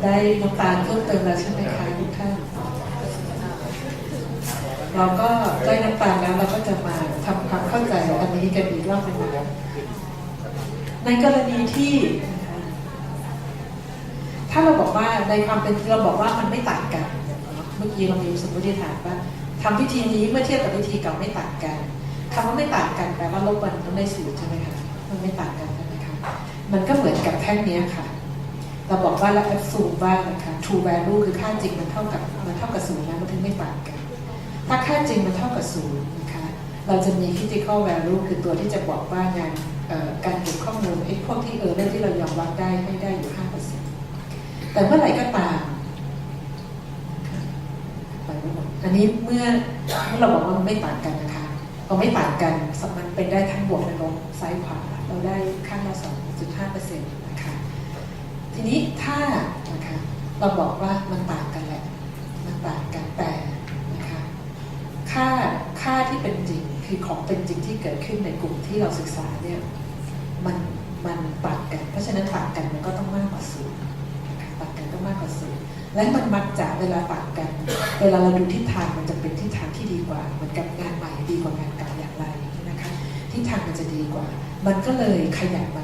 ได้น้ำตาลเพิ่มเติมแล้วใช่ไหมคะทุกท่านเราก็ได้น้ำตาลแล้วเราก็จะมาทำความเข้าใจอันนี้กันอีกรอบหนึ่งนะในกรณีที่ถ้าเราบอกว่าในความเป็นเราบอกว่ามันไม่ต่างกันเมื่อกี้เรามีสมมติฐานว่าทำวิธีนี้เมื่อเทียบกับวิธีเก่าไม่ต่างกันคำว่าไม่ต่างกันแปลว่าลบมันต้องได้ศูนย์ใช่ไหมคะมันไม่ต่างกันใช่ไหมคะมันก็เหมือนกับแท่งนี้ค่ะเราบอกว่าเราแอบซูมว่านะคะ true value คือค่าจริงมันเท่ากับศูนย์นะมันถึงไม่ต่างกันถ้าค่าจริงมันเท่ากับศูนย์นะคะเราจะมี critical value คือตัวที่จะบอกว่างานการเก็บข้อมูลไอ้พวกที่เรื่องที่เรายอมรับได้ให้ได้อยู่ 5%แต่เมื่อไหร่ก็ตามอันนี้เมื่อเราบอกว่ามันไม่ต่างกันนะคะพอไม่ต่างกันมันเป็นได้ทั้งบวกและลบซ้ายขวาเราได้ค่าละ 2.5% นะคะทีนี้ถ้านะคะเราบอกว่ามันต่างกันแหละมันต่างกันแต่นะคะค่าที่เป็นจริงคือของเป็นจริงที่เกิดขึ้นในกลุ่มที่เราศึกษาเนี่ยมันต่างกันเพราะฉะนั้นต่างกันมันก็ต้องมากกว่าศูนย์นะคะต่างกันต้องมากกว่าศูนย์และมันมักจะเวลาต่างกันเวลาเราดูทิศทางมันจะเป็นทิศทางที่ดีกว่าเหมือนกับงานใหม่ดีกว่างานเก่าอย่างไรนะคะทิศทางมันจะดีกว่ามันก็เลยขยับมา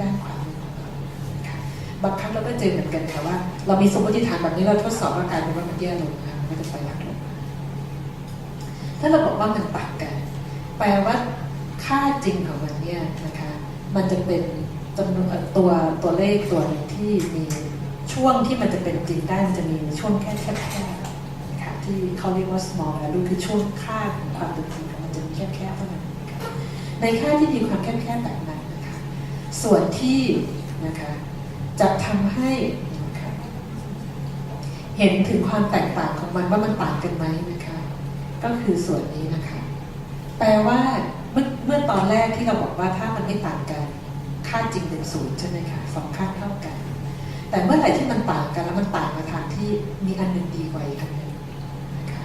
ด้านขวามือของเรานะคะบางครั้งเราก็เจอเหมือนกันค่ะว่าเรามีสมมติฐานแบบนี้เราทดสอบว่ากลายเป็นว่ามันแย่ลงนะคะมันจะไปหลักลงถ้าเราบอกว่ามันต่างกันแปลว่าค่าจริงของมันเนี่ยนะคะมันจะเป็นจำนวนตัวเลขตัวหนึ่งที่มีช่วงที่มันจะเป็นจริงได้มันจะมีช่วงแค่นะคะที่เขาเรียกว่า small value คือช่วงค่าของความเป็นจริงมันจะมีแค่เท่านั้นนะคะในค่าที่มีความแคบแบบนั้นนะคะส่วนที่นะคะจะทำให้นะคะเห็นถึงความแตกต่างของมันว่ามันต่างกันไหมนะคะก็คือส่วนนี้นะคะแปลว่าเมื่อตอนแรกที่เราบอกว่าถ้ามันไม่ต่างกันค่าจริงเป็นศูนย์ใช่ไหมคะสองค่าเท่ากันแต่เมื่อไหร่ที่มันต่างกันแล้วมันต่างมาทางที่มีอันหนึ่งดีกว่าอีกอันหนึ่งนะคะ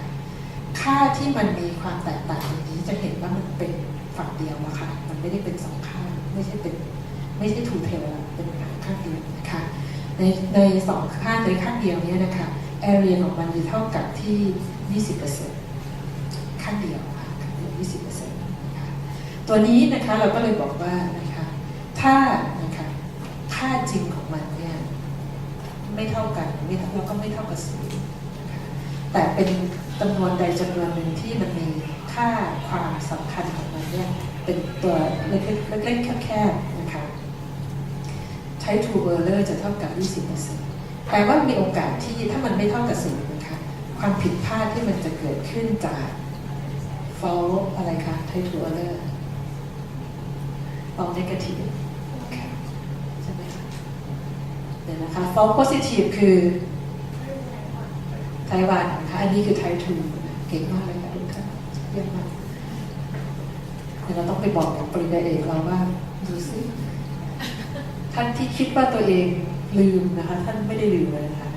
ค่าที่มันมีความแตกต่างอย่างนี้จะเห็นว่ามันเป็นฝั่งเดียวอะค่ะมันไม่ได้เป็นสองข้างไม่ใช่ทูเทลเป็นข้างเดียวนะคะในสองข้างในข้างเดียวนี้นะคะ area ของมันจะเท่ากับที่ 20% ข้างเดียวค่ะข้างเดียว 20% นะคะตัวนี้นะคะเราก็เลยบอกว่านะคะถ้านะคะค่าจริงของมันเนี่ยไม่เท่ากันเราก็ไม่เท่ากับศูนย์นะคะแต่เป็นจำนวนใดจำนวนหนึ่งที่มันมีค่าความสำคัญของมันเนี่ยเป็นตัวเล็กๆแคบๆนะคะใช้ true error จะเท่ากับ 20% แปลว่ามีโอกาสที่ถ้ามันไม่เท่ากับศูนย์นะคะความผิดพลาดที่มันจะเกิดขึ้นจาก false อะไรคะใช้ true error false negative ใช่ไหมคะเดี๋ยวนะคะ false positive คือไต้หวันนะคะอันนี้คือไทยทูเก่งมากเลยค่ะทุกท่านเยี่ยมมากเดี๋ยวเราต้องไปบอกกับปริญญาเอกเราว่าดูสิท่านที่คิดว่าตัวเองลืมนะคะท่านไม่ได้ลืมเลยนะคะ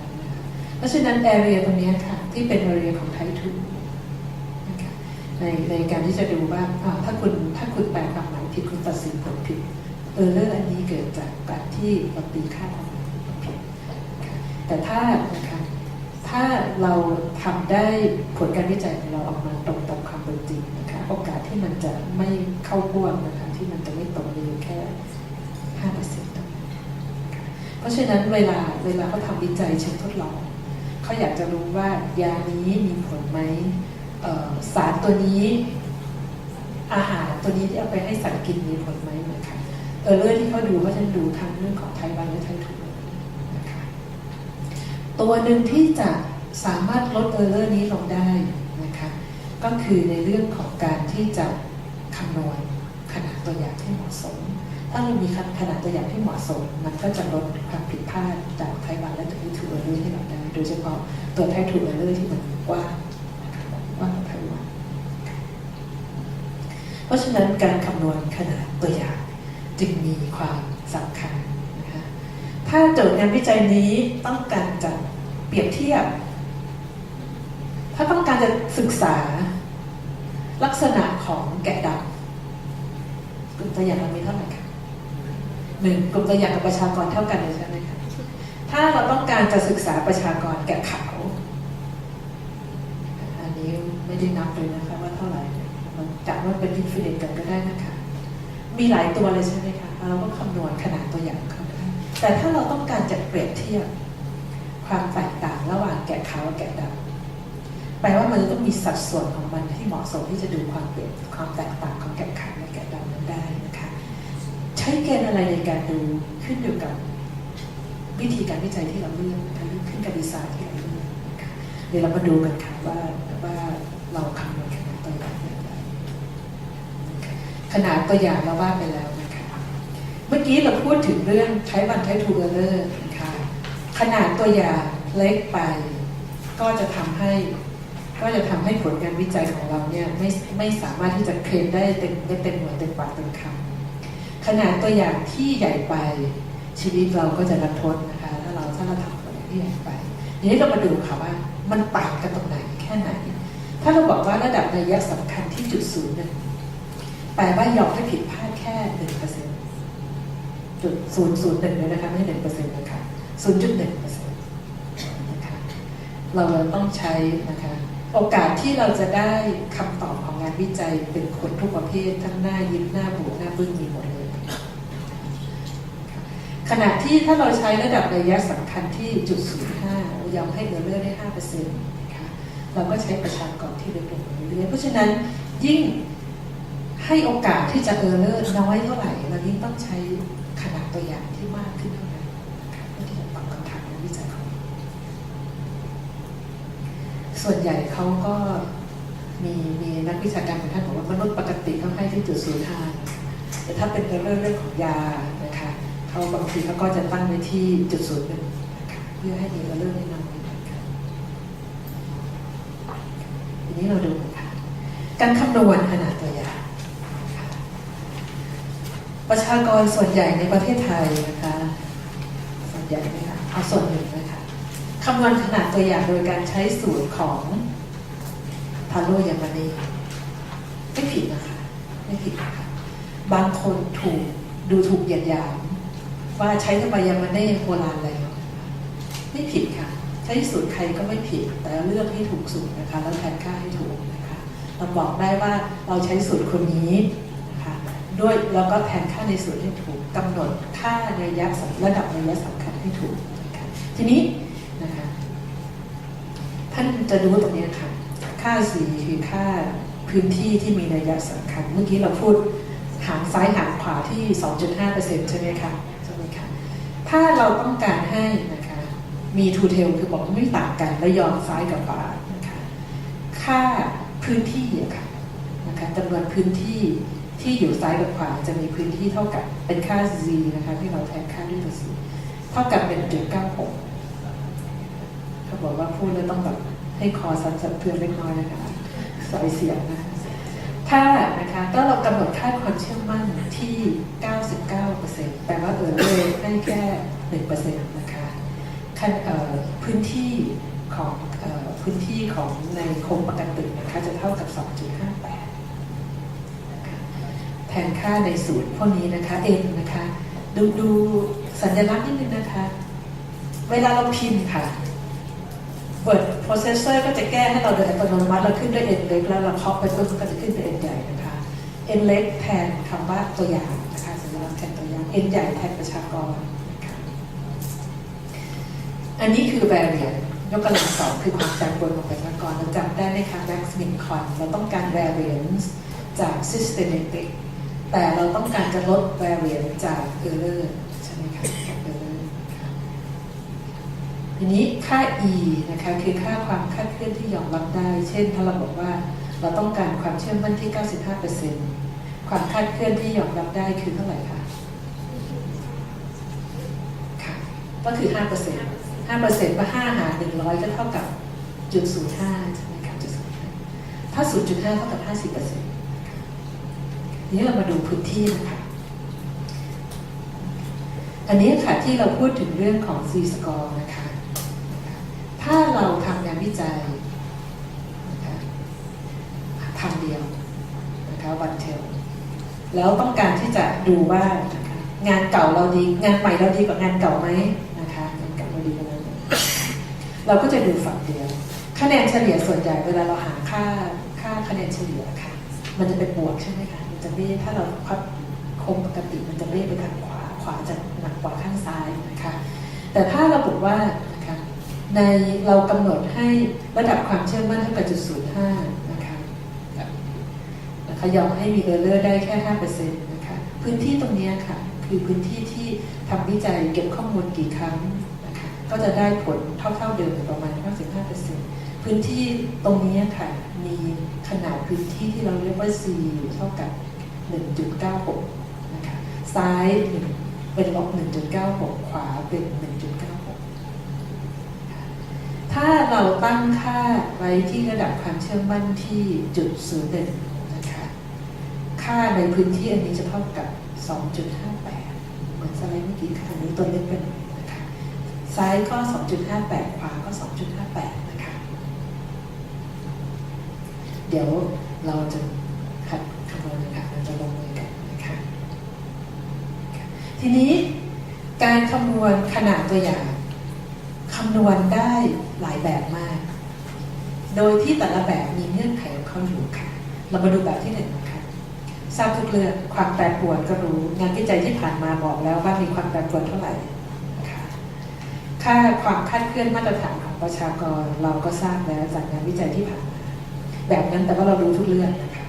เพราะฉะนั้น area ตรงนี้ค่ะที่เป็น area ของไทยทูนะคะในการที่จะดูว่าถ้าคุณแปลความหมายผิดคุณตัดสินผลผิดเรื่องอันนี้เกิดจากการที่เราตีค่าความหมายผิดนะคะแต่ถ้านะคะถ้าเราทำได้ผลการวิจัยของเราออกมาตรงตามความเป็นจริงนะคะโอกาสที่มันจะไม่เข้าร่วมนะคะที่มันจะไม่ตรงมีอยู่แค่ 5% เพราะฉะนั้นเวลาเขาทำวิจัยเชิงทดลองเขาอยากจะรู้ว่ายานี้มีผลไหมสารตัวนี้อาหารตัวนี้ที่เอาไปให้สัตว์กินมีผลไหมนะคะเรื่องที่เขาดูเขาจะดูทั้งเรื่องของไทวันและไททูนะคะตัวหนึ่งที่จะสามารถลดนี้ลงได้นะคะก็คือในเรื่องของการที่จะคำนวณขนาดตัวอย่างที่เหมาะสมถ้าเรามีขนาดตัวอย่างที่เหมาะสมมันก็จะลดความผิดพลาดจากไทวันและไททูเออร์เลอร์ที่เราได้โดยเฉพาะตัวไททูเออร์เลอร์ที่มันกว้างกว่าไทวันเพราะฉะนั้นการคำนวณขนาดตัวอย่างจึงมีความสำคัญนะคะถ้าโจทย์งานวิจัยนี้ต้องการจะเปรียบเทียบถ้าต้องการจะศึกษาลักษณะของแกะดำกลุ่มตัวอย่างเรามีเท่าไหร่คะ1กลุ่มตัวอย่างกับประชากรเท่ากันเลยใช่ไหมคะ ถ้าเราต้องการจะศึกษาประชากรแกะขาวอันนี้ไม่ได้นับเลยนะคะว่าเท่าไหร่มันจัดว่าเป็นอินฟินิตกันก็ได้นะคะมีหลายตัวเลยใช่ไหมคะเราก็คำนวณขนาดตัวอย่างเขาได้แต่ถ้าเราต้องการจะเปรียบเทียบความแตกต่างระหว่างแกะขาวกับแกะดำแปลว่ามันต้องมีสัดส่วนของมันที่เหมาะสมที่จะดูความแตกต่างของแกะขาวและแกะดำนั้นได้นะคะใช้เกณฑ์อะไรในการดูขึ้นอยู่กับวิธีการวิจัยที่เราเลือกนะคะขึ้นกับดีไซน์ที่เราเลือกนะคะเดี๋ยวเรามาดูกันค่ะว่าเราคำนวณขนาดตัวอย่างอย่างไรขนาดตัวอย่างเราว่าไปแล้วนะคะเมื่อกี้เราพูดถึงเรื่อง type 1 type 2 error นะคะขนาดตัวอย่างเล็กไปก็จะทำให้ผลการวิจัยของเราเนี่ยไม่สามารถที่จะเคลมได้เต็มหน่วยเต็มปากเต็มคำขนาดตัวอย่างที่ใหญ่ไปชีวิตเราก็จะรันทดนะคะถ้าเราทำตัวอย่างที่ใหญ่ไปทีนี้เรามาดูค่ะว่ามันต่างกันตรงไหนแค่ไหนถ้าเราบอกว่าระดับนัยสำคัญที่จุด0.1แปลว่ายอมให้ผิดพลาดแค่ 1% จุด0.01เลยนะคะไม่ใช่ 1% นะคะ 0.1% นะคะเราต้องใช้นะคะโอกาสที่เราจะได้คำตอบของงานวิจัยเป็นคนทุกประเภททั้งหน้ายิ้มหน้าบวกหน้าบึ้งมีหมดเลยขณะที่ถ้าเราใช้ระดับนัยสำคัญที่จุด05เรายอมให้เออร์เรอร์ได้ 5% นะคะเราก็ใช้ประชากรที่เล็กลงเรื่อยๆเพราะฉะนั้นยิ่งให้โอกาสที่จะเออร์เรอร์น้อยเท่าไหร่เรายิ่งต้องใช้ขนาดตัวอย่างที่มากขึ้นเท่านั้นนะคะเพื่อที่จะตอบคำถามในวิจัยของเราส่วนใหญ่เขาก็มีนักวิชาการของท่านบอกว่ามนุษย์ปกติเขาให้ที่จุด05แต่ถ้าเป็นเออร์เรอร์เรื่องของยานะคะเขาบางทีเขาก็จะตั้งไว้ที่จุด0.1นะคะเพื่อให้มีเรื่องน้อยนะคะทีนี้เราดูค่ะการคำนวณขนาดตัวอย่างประชากรส่วนใหญ่ในประเทศไทยนะคะส่วนใหญ่นะคะเอาส่วนหนึ่งนะคะคำนวณขนาดตัวอย่างโดยการใช้สูตรของพาโลยามานีไม่ผิดนะคะไม่ผิดนะคะบางคนดูถูกเหยียดหยามว่าใช้ทำไมยามาเน่โบราณแล้วไม่ผิดค่ะใช้สูตรใครก็ไม่ผิดแต่เลือกให้ถูกสูตรนะคะแล้วแทนค่าให้ถูกนะคะเราบอกได้ว่าเราใช้สูตรคนนี้นะคะด้วยแล้วก็แทนค่าในสูตรให้ถูกกำหนดค่าในระดับนัยสำคัญให้ถูกนะคะทีนี้นะคะท่านจะดูตรงนี้ค่ะค่าCคือค่าพื้นที่ที่มีนัยสำคัญเมื่อกี้เราพูดหางซ้ายหางขวาที่ 2.5% ใช่ไหมคะถ้าเราต้องการให้นะคะมีทูเทลคือบอกไม่ต่างกันและยอมซ้ายกับขวานะคะค่าพื้นที่อะค่ะนะคะจำนวนพื้นที่ที่อยู่ซ้ายกับขวาจะมีพื้นที่เท่ากับเป็นค่า z นะคะที่เราแทนค่าด้วยตัว z เท่ากับเป็น 1.96 เขาบอกว่าพูดแล้วต้องแบบให้คอสั่นๆเพื่อนเล็กน้อยนะคะสายเสียงนะคะถ้านะคะก็เรากำหนดค่าความเชื่อมั่นที่ 99% แปลว่าให้แค่ 1% นะคะพื้นที่ของในโครงปกตินะคะจะเท่ากับ 2.58 นะคะแทนค่าในสูตรพวกนี้นะคะ n นะคะดูสัญลักษณ์นิดนึงนะคะเวลาเราพิมพ์ค่ะWord processor ก็จะแก้ให้เราโดยอัตโนมัติเราขึ้นด้วย n เล็กแล้วเราเคาะไปปุ๊บก็จะขึ้นเป็น n ใหญ่นะคะ n เล็กแทนคำว่าตัวอย่างนะคะสัญลักษณ์แทนตัวอย่าง n ใหญ่แทนประชากรนะคะอันนี้คือ variance ยกกำลังสองคือความแปรปรวนของประชากรเราจำได้ไหมคะ max min con เราต้องการ variance จาก systematic แต่เราต้องการจะลด variance จาก error ใช่ไหมคะทีนี้ค่า e นะคะคือค่าความคาดเคลื่อนที่ยอมรับได้เช่นถ้าเราบอกว่าเราต้องการความเชื่อมั่นที่ 95% ความคาดเคลื่อนที่ยอมรับได้คือเท่าไหร่คะค่ะก็คือ 5% 5% ว่า5หาร100ก็เท่ากับ 0.05 ใช่ไหมคะ 0.05 ถ้า 0.5 เท่ากับ 50% นี้เรามาดูพื้นที่นะคะอันนี้ค่ะที่เราพูดถึงเรื่องของ Z-score นะคะถ้าเราทำงานวิจัยนะคะทำเดียวนะคะวันเทลแล้วต้องการที่จะดูว่านะคะงานเก่าเราดีงานใหม่เราดีกว่างานเก่าไหมนะคะงานเก่าเรา อดีกันแล้วเราก็จะดูฝั่งเดียวคะแนนเฉลี่ยส่วนใหญ่เวลาเราหาค่าคะแนนเฉลี่ยค่ะมันจะเป็นบวกใช่ไหมคะมันจะไม่ถ้าเราพัดคงปกติมันจะไม่ไปทางขวาจะหนักกว่าข้างซ้ายนะคะแต่ถ้าเราบอกว่านะคะในเรากำหนดให้ระดับความเชื่อมั่นเท่ากับ0.05นะคะยอมให้มีเออร์เลอร์ได้แค่ 5% นะคะพื้นที่ตรงนี้ค่ะคือพื้นที่ที่ทำวิจัยเก็บข้อมูลกี่ครั้งนะคะก็จะได้ผลเท่าเดิมประมาณ 95% พื้นที่ตรงนี้ค่ะมีขนาดพื้นที่ที่เราเรียกว่า C อยู่เท่ากับ 1.96 นะคะซ้ายเป็นลบ 1.96 ขวาเป็น 1.96 ถ้าเราตั้งค่าไว้ที่ระดับความเชื่อมั่นที่0.01ค่าในพื้นที่อันนี้จะเท่ากับ 2.58 เหมือนสไลด์เมื่อกี้ค่ะอันนี้ตัวเล็กเป็นนะคะซ้ายก็ 2.58 ขวาก็ 2.58 นะคะเดี๋ยวเราจะคำนวณนะคะเราจะลงมือกันนะคะทีนี้การคำนวณขนาดตัวอย่างคำนวณได้หลายแบบมากโดยที่แต่ละแบบมีเงื่อนไขของเขาอยู่ค่ะเรามาดูแบบที่1นะคะทราบทุกเรื่องความแปรปรวนก็รู้งานวิจัยที่ผ่านมาบอกแล้วว่ามีความแปรปรวนเท่าไหร่นะคะค่าความคาดเคลื่อนมาตรฐานของประชากรเราก็ทราบแล้วจากงานวิจัยที่ผ่านมาแบบนั้นแต่ว่าเรารู้ทุกเรื่องนะคะ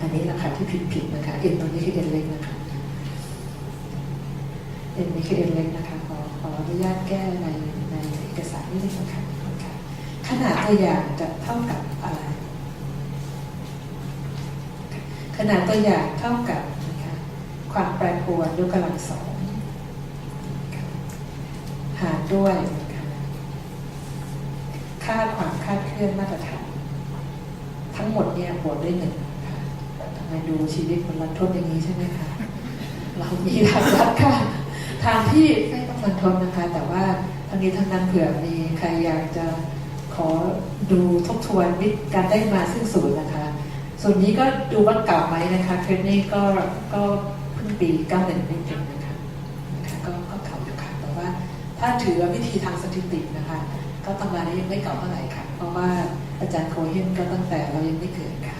อันนี้นะคะที่ผิดนะคะเอ็นตรงนี้คือเอ็นเล็กนะคะเอ็นนี้คือเอ็นเล็กนะคะขออนุญาตแก้ในเอกสารนิดนึงนะคะขนาดตัวอย่างจะเท่ากับอะไรขนาดตัวอย่างเท่ากับนะคะความแปรปรวนยกกำลัง2หารด้วยนะคะค่าความคาดเคลื่อนมาตรฐานทั้งหมดเนี่ยบวกด้วย1ค่ะทำไมดูชีวิตคนรันทดอย่างนี้ใช่ไหมคะเรามีทางลัดค่ะทางที่ไม่ต้องรันทดนะคะแต่ว่าทั้งนี้ทั้งนั้นเผื่อมีใครอยากจะขอดูทบทวนวิธีการได้มาซึ่งศูนย์นะคะส่วนนี้ก็ดูว่าเก่าไหมนะคะเทรนนิ่งก็เพิ่งปี91นิดนึงนะคะก็เก่าอยู่ค่ะแต่ว่าถ้าถือว่าวิธีทางสถิตินะคะก็ตำรานี้ยังไม่เก่าเท่าไหร่ค่ะเพราะว่าอาจารย์โคเฮนก็ตั้งแต่เรายังไม่เกิดค่ะ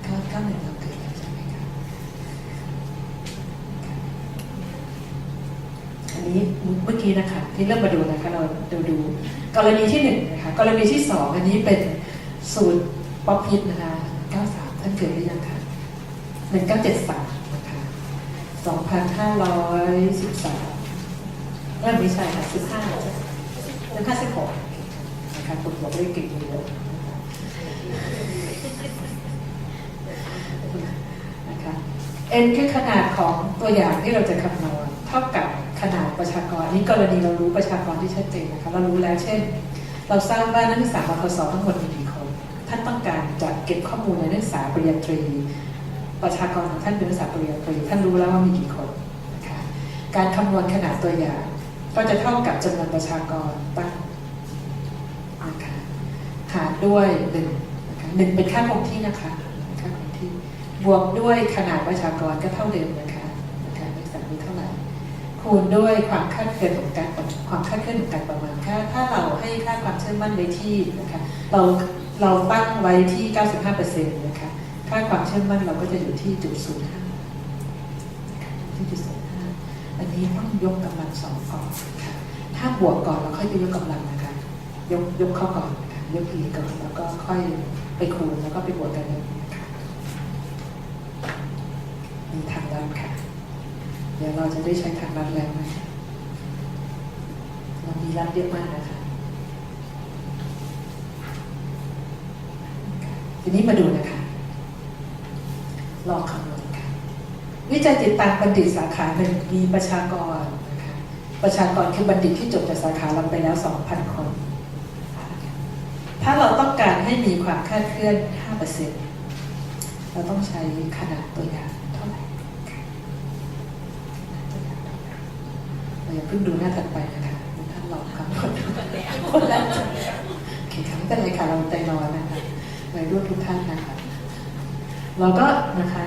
91เราเกิดแล้วใช่ไหมคะอันนี้เมื่อกี้นะคะที่เริ่มมาดูนะคะเราดูกรณีที่1นะคะกรณีที่2อันนี้เป็นสูตรป๊อปพิทนะคะ93ท่านเกิดหรือยังคะ1973นะคะ2513ไม่ใช่ค่ะ1516นะคะคนบอกได้เก่งเลยนะคะn คือขนาดของตัวอย่างที่เราจะคำนวณเท่ากับขนาดประชากรนี้กรณีเรารู้ประชากรที่ชัดเจนนะคะเรารู้แล้วเช่นเราทราบว่านักศึกษามคส.ทั้งหมดมีกี่คนท่านต้องการจะเก็บข้อมูลในนักศึกษาปริญญาตรีประชากรของท่านเป็นนักศึกษาปริญญาตรีท่านรู้แล้วว่ามีกี่คนนะคะการคำนวณขนาดตัวอย่างก็จะเท่ากับจำนวนประชากรตั้งนะคะหารด้วย1นะคะ1เป็นค่าคงที่นะคะค่าคงที่บวกด้วยขนาดประชากรก็เท่าเดิมนะคะนักศึกษามีเท่าไหร่คูณด้วยความคาดเคลื่อนของการประมาณค่าถ้าเราให้ค่าความเชื่อมั่นไว้ที่นะคะเราตั้งไว้ที่ 95% นะคะค่าความเชื่อมั่นเราก็จะอยู่ที่0.05ที่0.05อันนี้ต้องยกกำลัง2ก่อนค่ะถ้าบวกก่อนเราค่อยยกกำลังนะคะยกเข้าก่อนค่ะยกอีกก่อนแล้วก็ค่อยไปคูณแล้วก็ไปบวกกันนะคะมีทางลัดค่ะเดี๋ยวเราจะได้ใช้ทางลัดแล้วนะคะเรามีลัดเยอะมากนะคะทีนี้มาดูนะคะลองคำนวณค่ะวิจัยติดตามบัณฑิตสาขาหนึ่งมีประชากรนะคะประชากรคือบัณฑิตที่จบจากสาขาเราไปแล้ว 2,000 คนถ้าเราต้องการให้มีความคาดเคลื่อน 5% เราต้องใช้ขนาดตัวอย่างเท่าไหร่เราอย่าเพิ่งดูหน้าถัดไปนะคะท่านลองคำนวณคนละโอเคค่ะไม่เป็นไรค่ะเราใจร้อนนะคะในรุ่นทุกท่านนะคะเราก็นะคะ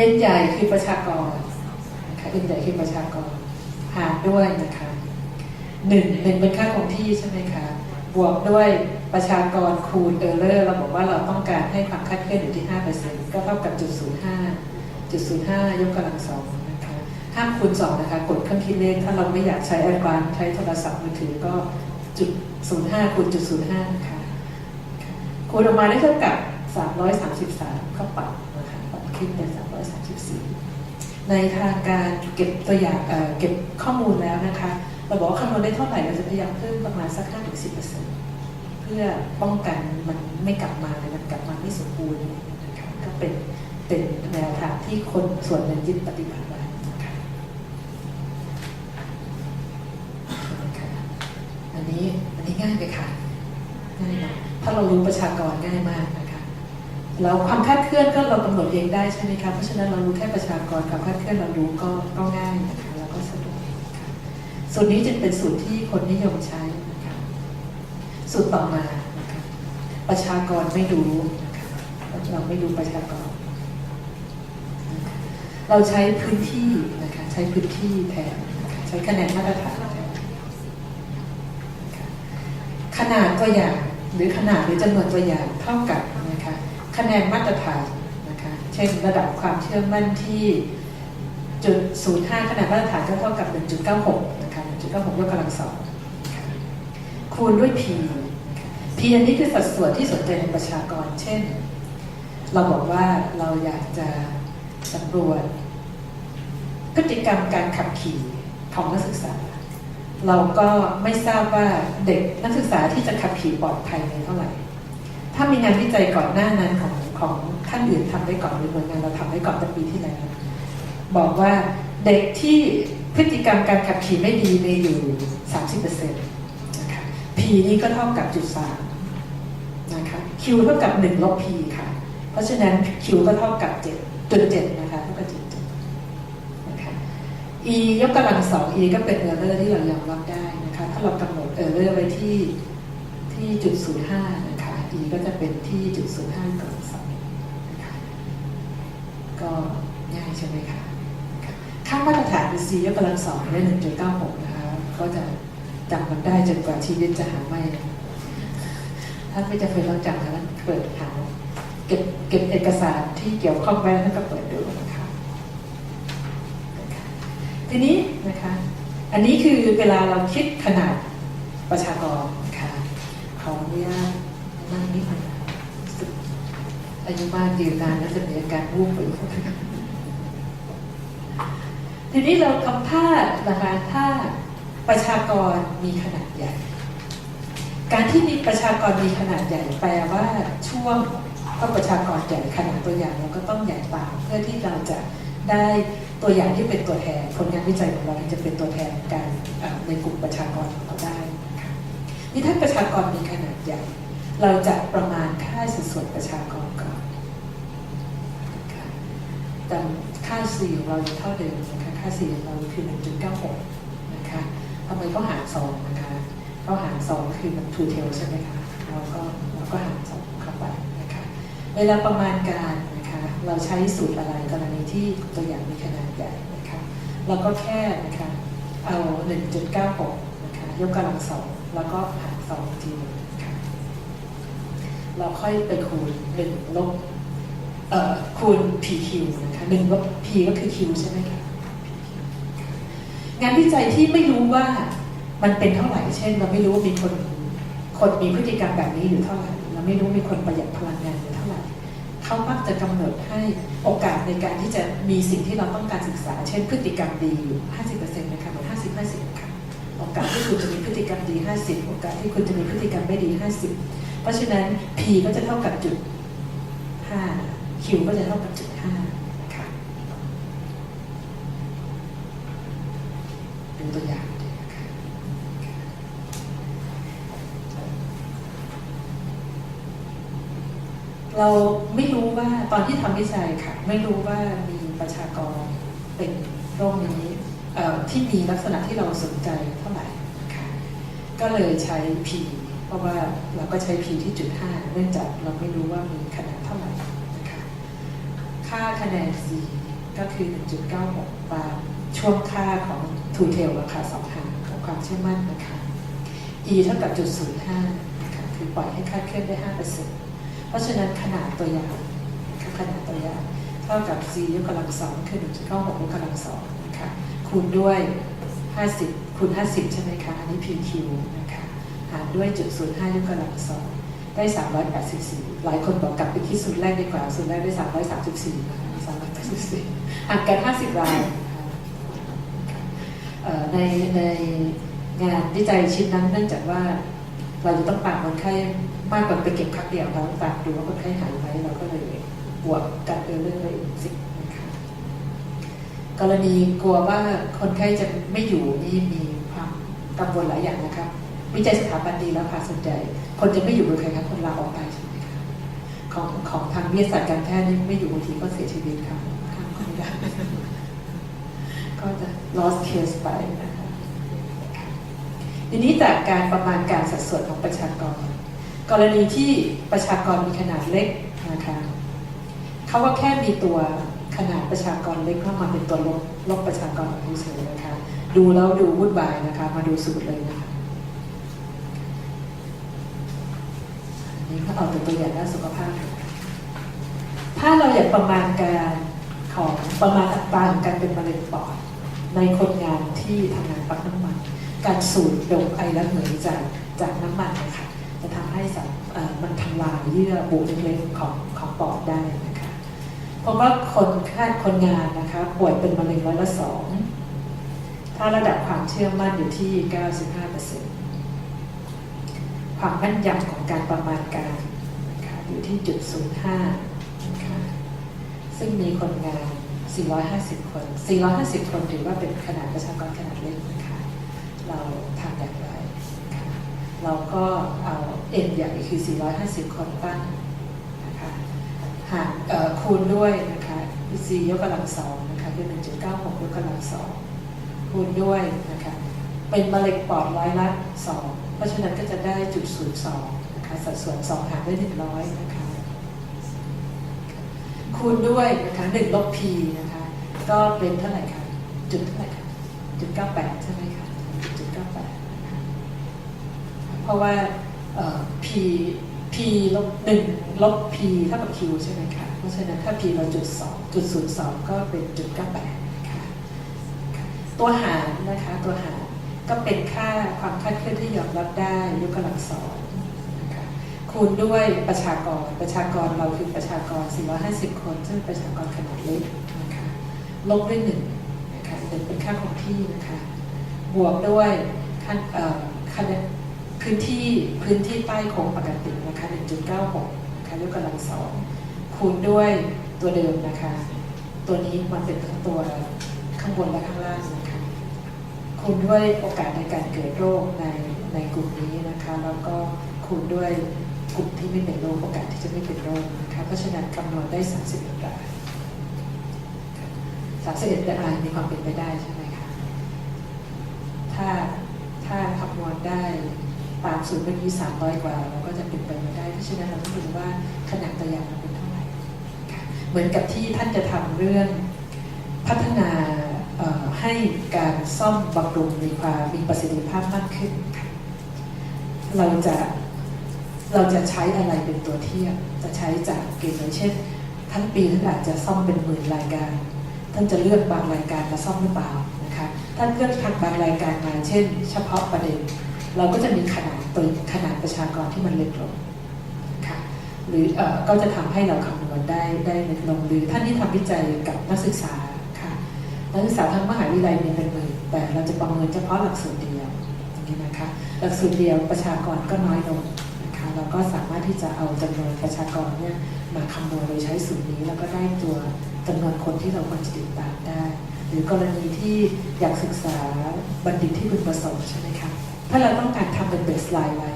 n ใหญ่คือประชากรนะค นะคะอินเด็กซ์คือประชากรหารด้วยนะคะหนึ่งเป็นค่าคงที่ใช่ไหมคะบวกด้วยประชากรคูณเออร์เลอร์เราบอกว่าเราต้องการให้ความคาดเคลื่อนอยู่ที่ 5% ก็เท่ากับ0.05 ยกกำลังสองนะคะห้ามคูณ2นะคะกดเครื่องคิดเลขถ้าเราไม่อยากใช้แอดวานซ์ใช้โทรศัพท์มือถือก็0.05 คูณ0.05นะคะคูณออกมาได้เท่ากับ333ก็ปัดนะคะปัดขึ้นเป็น334ในทางการเก็บตัวอย่างเก็บข้อมูลแล้วนะคะเราบอกว่าคำนวณได้เท่าไหร่เราจะพยายามเพิ่มประมาณสัก 5-10% เพื่อป้องกันมันไม่กลับมาเลยมันกลับมาไม่สมบูรณ์นะคะก็เป็นแนวทางที่คนส่วนหนึ่งยึดปฏิบัติไว้นะคะอันนี้ง่ายไปค่ะง่ายนะถ้าเรารู้ประชากรง่ายมากนะคะแล้วความคาดเคลื่อนก็เรากำหนดเองได้ใช่ไหมคะเพราะฉะนั้นเรารู้แค่ประชากรความคาดเคลื่อนเรารู้ก็ง่ายนะคะแล้วก็สะดวกค่ะสูตรนี้จึงเป็นสูตรที่คนนิยมใช้นะคะสูตรต่อมานะคะประชากรไม่รู้นะคะเราไม่รู้ประชากรเราใช้พื้นที่นะคะใช้พื้นที่แทนนะคะใช้คะแนนมาตรฐานแทนนะคะขนาดตัวอย่างหรือขนาดหรือจำนวนตัวอย่างเท่ากับนะคะคะแนนมาตรฐานนะคะเช่นระดับความเชื่อมั่นที่0.05ขนาดมาตรฐานก็เท่ากับ 1.96 นะคะ 1.96 ยกกำลังสองนะคะคูณด้วย p p อันนี้คือสัดส่วนที่สนใจในประชากรเช่นเราบอกว่าเราอยากจะสำรวจพฤติกรรมการขับขี่ของนักศึกษาเราก็ไม่ทราบว่าเด็กนักศึกษาที่จะขับขี่ปลอดภัยในเท่าไหร่ถ้ามีงานวิจัยก่อนหน้านั้นของท่านอื่นทำไว้ก่อนหรือหน่วยงานเราทำไว้ก่อนตั้งปีที่แล้วบอกว่าเด็กที่พฤติกรรมการขับขี่ไม่ดีมีอยู่ 30% นะคะ P นี้ก็เท่ากับ0.3นะคะ Q เท่ากับ1 ลบ P ค่ะเพราะฉะนั้น Q ก็เท่ากับ7.7นะคะเท่ากับ7.7นะคะ E ยกกำลังสอง E ก็เป็น error ที่เรายอมรับได้นะคะถ้าเรากำหนด error ไว้ที่0.05นะคะ E ก็จะเป็นที่ 0.05 กำลังสองนะคะก็ง่ายใช่ไหมคะค่ามาตรฐานคือ C ยกกำลังสองได้ 1.96 นะคะก็จะจำมันได้จนกว่าชีวิตจะหาไม่ถ้าไม่จะเคยต้องจำแล้วเปิดหาเก็บเอกสารที่เกี่ยวข้องไว้แล้วก็เปิดดูนะคะทีนี้นะคะอันนี้คือเวลาเราคิดขนาดประชากรนะคะขออนุญาตนั่งนิดหนึ่งอายุมากยืนนานแล้วจะมีอาการวูบไปอีกทีนี้เราทำท่านะคะถ้าประชากรมีขนาดใหญ่การที่มีประชากรมีขนาดใหญ่แปลว่าช่วงก็ประชากรใหญ่ขนาดตัวอย่างเราก็ต้องใหญ่ตามเพื่อที่เราจะได้ตัวอย่างที่เป็นตัวแทนผลงานวิจัยของเราจะเป็นตัวแทนการในกลุ่มประชากรของเราได้นะคะนี่ถ้าประชากรมีขนาดใหญ่เราจะประมาณค่าสัดส่วนประชากรก่อนนะคะแต่ค่า C ของเรายังเท่าเดิมนะคะค่า C ของเราคือ 1.96 นะคะทำไมเขาหาร2นะคะเขาหาร2คือมัน two tail ใช่ไหมคะเราก็หาร2เข้าไปนะคะเวลาประมาณการนะคะเราใช้สูตรอะไรกรณีที่ตัวอย่างมีขนาดใหญ่นะคะเราก็แค่นะคะเอา 1.96 นะคะยกกำลัง2แล้วก็หาร2ทีนะคะเราค่อยไปคูณ1 ลบคูณ PQ นะคะ1 ลบ P ก็คือ Q ใช่ไหมคะงานวิจัยที่ไม่รู้ว่ามันเป็นเท่าไหร่เช่นเราไม่รู้ว่ามีคนมีพฤติกรรมแบบนี้อยู่เท่าไหร่เราไม่รู้มีคนประหยัดพลังงานอยู่เท่าไหร่เขามักจะกำหนดให้โอกาสในการที่จะมีสิ่งที่เราต้องการศึกษาเช่นพฤติกรรมดีอยู่ 50% นะคะเหมือน50-50 ค่ะโอกาสที่คุณจะมีพฤติกรรมดี50โอกาสที่คุณจะมีพฤติกรรมไม่ดี50เพราะฉะนั้น P ก็จะเท่ากับ0.5 Q ก็จะเท่ากับ0.5ค่ะดูตัวอย่างนะคะเราไม่รู้ว่าตอนที่ทำวิจัยค่ะไม่รู้ว่ามีประชากรเป็นโรคนี้ที่มีลักษณะที่เราสนใจเท่าไหร่นะคะก็เลยใช้ P เพราะว่าเราก็ใช้ P ที่ 0.5 เนื่องจากเราไม่รู้ว่ามีขนาดเท่าไหร่นะคะค่าคะแนน C ก็คือ 1.96 ตามช่วงค่าของทูเทลราคา2 หางของความเชื่อมั่นนะคะ E เท่ากับ 0.05 นะคะคือปล่อยให้คาดเคลื่อนได้ 5%เพราะฉะนั้นขนาดตัวอย่างขนาดตัวอย่างเท่ากับ C ยกกำลัง2คือ 1.96 ยกกำลัง2นะคะคูณด้วย50คูณ50ใช่ไหมคะอันนี้ PQ นะคะหารด้วย 0.05 ยกกำลัง2ได้384หลายคนบอกกลับไปคิดสูตรแรกดีกว่าสูตรแรกได้334นะคะ384ห่างกัน50 รายในงานวิจัยชิ้นนั้นเนื่องจากว่าเราจะต้องตามคนไข้มากกว่าไปเก็บครั้งเดียวเราต้องตามดูว่าคนไข้หายไหมเราก็เลยบวกกันเรื่อยๆ10นะคะกรณีกลัวว่าคนไข้จะไม่อยู่นี่มีความกังวลหลายอย่างนะครับวิจัยสถาบันดีแล้วค่ะส่วนใหญ่คนจะไม่อยู่เป็นใครครับคนลาออกไปใช่ไหมคะของทางวิทยาศาสตร์การแพทย์นี่ไม่อยู่บางทีก็เสียชีวิตค่ะข้ามคนได้ก็จะ lost case ไปนะคะทีนี้จากการประมาณการสัดส่วนของประชากรกรณีที่ประชากรมีขนาดเล็กนะคะเขาก็แค่มีตัวขนาดประชากรเล็กเข้ามาเป็นตัวลบประชากรของผู้เฉยนะคะดูแล้วดูวุ่นวายนะคะมาดูสูตรเลยนะคะอันนี้ก็เอาตัวอย่างด้านสุขภาพถ้าเราอยากประมาณการของประมาณอัตราของการเป็นมะเร็งปอดในคนงานที่ทำงานปั๊มน้ำมันการสูดดมไอและเหงื่อจากน้ำมันนะคะจะทำให้มันทำลายเยื่อบุเล็กๆของปอดได้นะคะเพราะว่าคนงานนะคะป่วยเป็นมะเร็งร้อยละ 2ถ้าระดับความเชื่อมั่นอยู่ที่ 95% ความแม่นยำของการประมาณการนะคะอยู่ที่ 0.05 นะคะซึ่งมีคนงาน450 คนถือว่าเป็นขนาดประชากรขนาดเล็กนะคะเราทำอย่างไรนะคะเราก็เอา N ใหญ่คือ450 คนตั้งนะคะหารคูณด้วยนะคะ C ยกกำลัง2นะคะคือ 1.96 ยกกำลัง2คูณด้วยนะคะเป็นมะเร็งปอดร้อยละ 2เพราะฉะนั้นก็จะได้ 0.02 นะคะสัดส่วน2หารด้วย100นะคะคูณด้วยนะคะ1 ลบ P นะคะก็เป็นเท่าไหร่คะจุดเท่าไหร่คะ0.98 ใช่ไหมคะ0.98 นะคะเพราะว่า P ลบ1ลบ P เท่ากับ Q ใช่ไหมคะเพราะฉะนั้นถ้า P เรา0.02 ก็เป็น0.98 นะคะตัวหารนะคะตัวหารก็เป็นค่าความคาดเคลื่อนที่ยอมรับได้ยกกำลัง2นะคะคูณด้วยประชากรเราคือประชากร450 คนซึ่งประชากรขนาดเล็กนะคะลบด้วย1นะคะเป็นค่าคงที่นะคะบวกด้วยพื้นที่ใต้โค้งปกตินะคะ 1.96 นะคะยกกำลัง2คูณด้วยตัวเดิมนะคะตัวนี้มันเป็นทั้งตัวข้างบนและข้างล่างนะคะคูณด้วยโอกาสในการเกิดโรคในกลุ่มนี้นะคะแล้วก็คูณด้วยกลุ่มที่ไม่เป็นโรคโอกาสที่จะไม่เป็นโรคนะคะเพราะฉะนั้นคำนวณได้31 ราย31 รายมีความเป็นไปได้ใช่ไหมคะถ้าคำนวณได้ตามสูตรเมื่อกี้300 กว่าเราก็จะเป็นไปไม่ได้เพราะฉะนั้นเราต้องดูว่าขนาดตัวอย่างมันเป็นเท่าไหร่เหมือนกับที่ท่านจะทำเรื่องพัฒนาให้การซ่อมบำรุงมีประสิทธิภาพมากขึ้นเราจะใช้อะไรเป็นตัวเทียบจะใช้จากเกณฑ์เช่นทั้งปีท่านอาจจะซ่อมเป็น10,000 รายการท่านจะเลือกบางรายการมาซ่อมหรือเปล่านะคะท่านเลือกบางรายการมาเช่นเฉพาะประเด็นเราก็จะมีขนาดประชากรที่มันเล็กลงค่ะหรือก็จะทำให้เราคำนวณได้เล็กลงหรือท่านที่ทำวิจัยกับนักศึกษาค่ะนักศึกษาทางมหาวิทยาลัยมีเป็นหมื่นแต่เราจะประเมินเฉพาะหลักสูตรเดียวอย่างนี้นะคะหลักสูตรเดียวประชากรก็น้อยลงนะคะเราก็สามารถที่จะเอาจำนวนประชากรเนี่ยมาคำนวณโดยใช้สูตรนี้แล้วก็ได้ตัวจำนวนคนที่เราควรจะติดตามได้หรือกรณีที่อยากศึกษาบัณฑิตที่พึงประสงค์ใช่ไหมคะถ้าเราต้องการทำเป็นเบสไลน์ไว้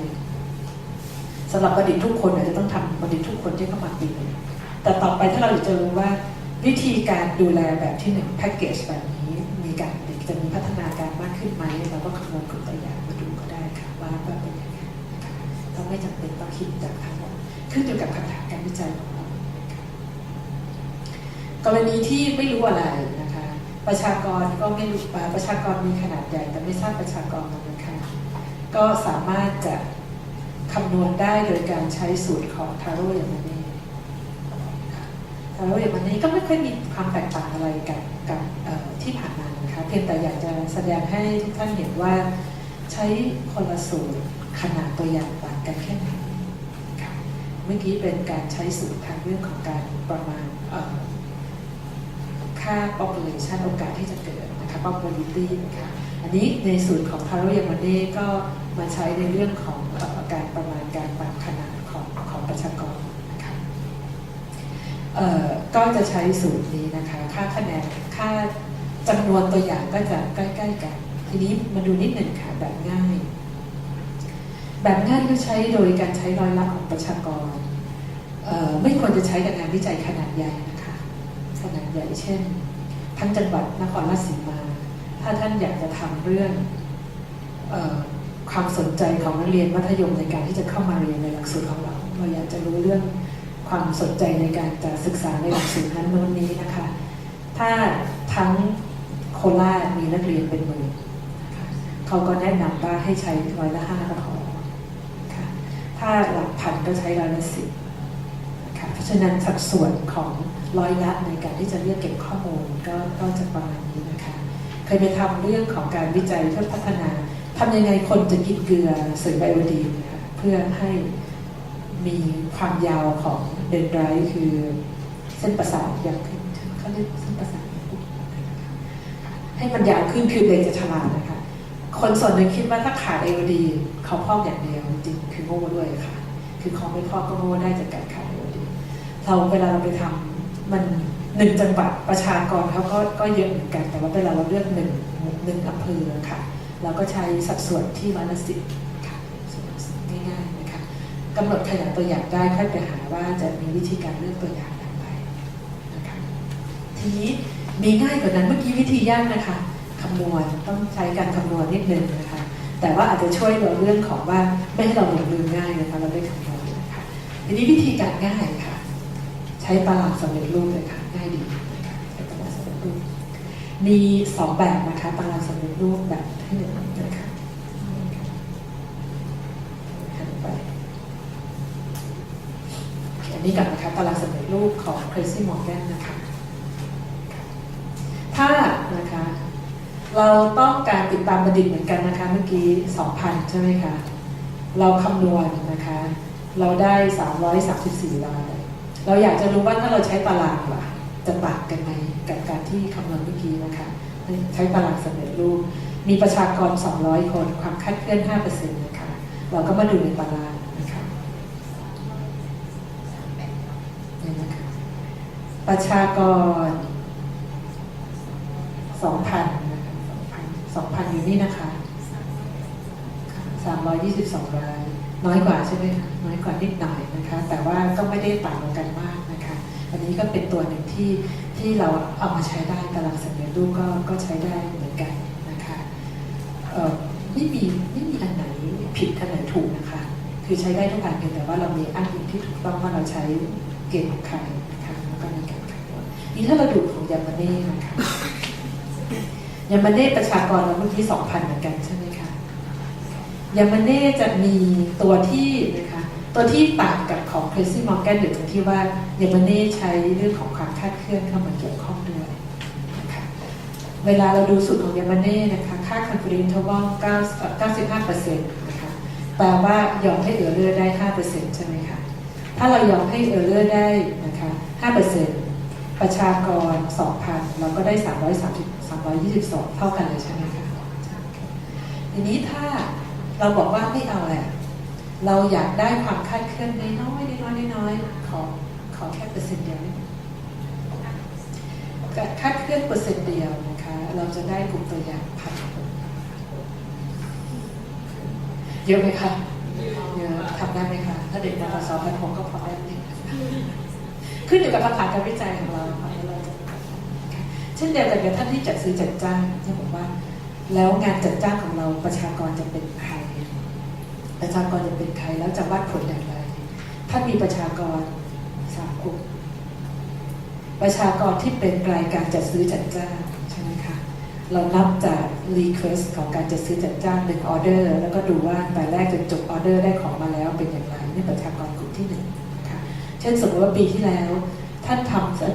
สำหรับบัณฑิตทุกคนอาจจะต้องทำบัณฑิตทุกคนที่เข้ามาปีนึงแต่ต่อไปถ้าเราอยากจะรู้ว่าวิธีการดูแลแบบที่1แพ็กเกจแบบนี้จะมีพัฒนาการมากขึ้นไหมเราก็คำนวณกลุ่มตัวอย่างมาดูก็ได้ค่ะว่าเป็นยังไงนะคะเราไม่จำเป็นต้องคิดจากทั้งหมดขึ้นอยู่กับคำถามการวิจัยของเรา กรณีที่ไม่รู้อะไรนะคะประชากรก็ไม่รู้ประชากรมีขนาดใหญ่แต่ไม่ทราบประชากรนะคะก็สามารถจะคำนวณได้โดยการใช้สูตรของทาโร่ยามาเน่ทาโร่ยามาเน่ก็ไม่ค่อยมีความแตกต่างอะไรกับที่ผ่านมานะคะเพียงแต่อยากจะแสดงให้ทุกท่านเห็นว่าใช้คนละสูตรขนาดตัวอย่างต่างกันแค่ไหนค่ะเมื่อกี้เป็นการใช้สูตรทางเรื่องของการประมาณค่า population โอกาสที่จะเกิดนะคะ probability นะคะอันนี้ในสูตรของ Taro Yamane ก็มาใช้ในเรื่องของการประมาณการปรับขนาดของประชากรนะคะก็จะใช้สูตรนี้นะคะค่าคะแนนค่าจำนวนตัวอย่างก็จะใกล้ๆกันทีนี้มาดูนิดหนึ่งค่ะแบบง่ายแบบง่ายก็ใช้โดยการใช้ร้อยละของประชากรไม่ควรจะใช้กับงานวิจัยขนาดใหญ่นะคะขนาดใหญ่เช่นทั้งจังหวัดนครราชสีมาถ้าท่านอยากจะทำเรื่องความสนใจของนักเรียนมัธยมในการที่จะเข้ามาเรียนในหลักสูตรของเราอยากจะรู้เรื่องความสนใจในการจะศึกษาในหลักสูตรนั้นโน้นนี้นะคะถ้าทั้งโคราชมีนักเรียนเป็นหมื่นเขาก็แนะนำว่าให้ใช้ร้อยละ5ก็พอค่ะถ้าหลักพันก็ใช้ร้อยละ10ค่ะเพราะฉะนั้นสัดส่วนของร้อยละในการที่จะเรียกเก็บข้อมูลก็จะประมาณนี้นะคะเคยไปทำเรื่องของการวิจัยเพื่อพัฒนาทำยังไงคนจะกินเกลือสื่อไบโอดีนนะคะเพื่อให้มีความยาวของเดนไดรท์คือเส้นประสาทยาวขึ้นเขาเรียกเส้นประสาทให้มันยาวขึ้นคือเด็กจะฉลาดนะคะคนส่วนหนึ่งคิดว่าถ้าขาดไอโอดีนเขาพอกอย่างเดียวจริงคือโง่ด้วยค่ะคือเขาไม่พอกก็โง่ได้จากการขาดไอโอดีนเวลาเราไปทำมัน1 จังหวัดประชากรเขาก็เยอะเหมือนกันแต่ว่าเวลาเราเลือก1 อำเภอค่ะเราก็ใช้สัดส่วนที่ร้อยละ10ค่ะง่ายๆนะคะกำหนดขนาดตัวอย่างได้ค่อยไปหาว่าจะมีวิธีการเลือกตัวอย่างอย่างไรนะคะทีนี้มีง่ายกว่านั้นเมื่อกี้วิธียากนะคะคำนวณต้องใช้การคำนวณนิดนึงนะคะแต่ว่าอาจจะช่วยเราเรื่องของว่าไม่ให้เราหลงลืมง่ายนะคะเราได้คำนวณนะคะทีนี้วิธีการง่ายค่ะใช้ตารางสำเร็จรูปเลยค่ะง่ายดีนะคะใช้ตารางสำเร็จรูปมี2 แบบนะคะตารางสำเร็จรูปแบบที่1นะคะหันไปอันนี้ก่อนนะคะตารางสำเร็จรูปของ Tracy Morgan นะคะถ้านะคะเราต้องการติดตามบัณฑิตเหมือนกันนะคะเมื่อกี้ 2,000 ใช่ไหมคะเราคำนวณนะคะเราได้334 รายเราอยากจะรู้ว่าถ้าเราใช้ตารางล่ะจะต่างกันไหมกับการที่คำนวณเมื่อกี้นะคะใช้ตารางสำเร็จรูปมีประชากร200 คนความคาดเคลื่อน 5% นะคะเราก็มาดูในตารางนะคะนี่นะคะประชากร2,000 นะคะ2,000 อยู่นี่นะคะ322 รายน้อยกว่าใช่ไหมคะน้อยกว่านิดหน่อยนะคะแต่ว่าก็ไม่ได้ต่างกันมากนะคะอันนี้ก็เป็นตัวหนึ่งที่เราเอามาใช้ได้ตารางสำเร็จรูปก็ใช้ได้เหมือนกันนะคะไม่มีอันไหนผิดอันไหนถูกนะคะคือใช้ได้ทุกอันเพียงแต่ว่าเรามีอ้างอิงที่ถูกต้องว่าเราใช้เกณฑ์ของใครนะคะแล้วก็มีการคำนวณนี่ถ้าเราดูของยามาเน่นะคะยามาเน่ประชากรเราเมื่อกี้ 2,000 เหมือนกันใช่ไหมคะยามาเน่จะมีตัวที่นะคะตัวที่ต่างกับของ Tracy Morgan อยู่ตรงที่ว่ายามาเน่ใช้เรื่องของความคาดเคลื่อนเข้ามาเกี่ยวข้องด้วยนะคะเวลาเราดูสูตรของยามาเน่นะคะค่า confidence interval 95% นะคะแปลว่ายอมให้เออร์เลอร์ได้ 5% ใช่ไหมคะถ้าเรายอมให้เออร์เลอร์ได้นะคะ5%ประชากร 2,000 เราก็ได้322 เท่ากันเลยใช่ไหมคะทีนี้ถ้าเราบอกว่าไม่เอาแหละเราอยากได้ความคาดเคลื่อนน้อยขอแค่%เดียวคาดเคลื่อน%เดียวนะคะเราจะได้กลุ่มตัวอย่าง1,000 คนเยอะไหมคะเยอะทำได้ไหมคะถ้าเด็กในปศ1,600ก็พอได้ไหมขึ้นอยู่กับคำถามการวิจัยของเราเช่นเดียวกันกับท่านที่จัดซื้อจัดจ้างที่บอกว่าแล้วงานจัดจ้างของเราประชากรจะเป็นใครประชากรจะเป็นใครแล้วจะวัดผลอย่างไรถ้ามีประชากร3 กลุ่ม ประชากรที่เป็นรายการจัดซื้อจัดจ้างใช่ไหมคะเรานับจาก request ของการจัดซื้อจัดจ้าง1ออเดอร์แล้วก็ดูว่าแต่แรกจนจบออเดอร์ได้ของมาแล้วเป็นอย่างไรนี่ประชากรกลุ่มที่1นะคะเช่นสมมติว่าปีที่แล้วท่านทำจั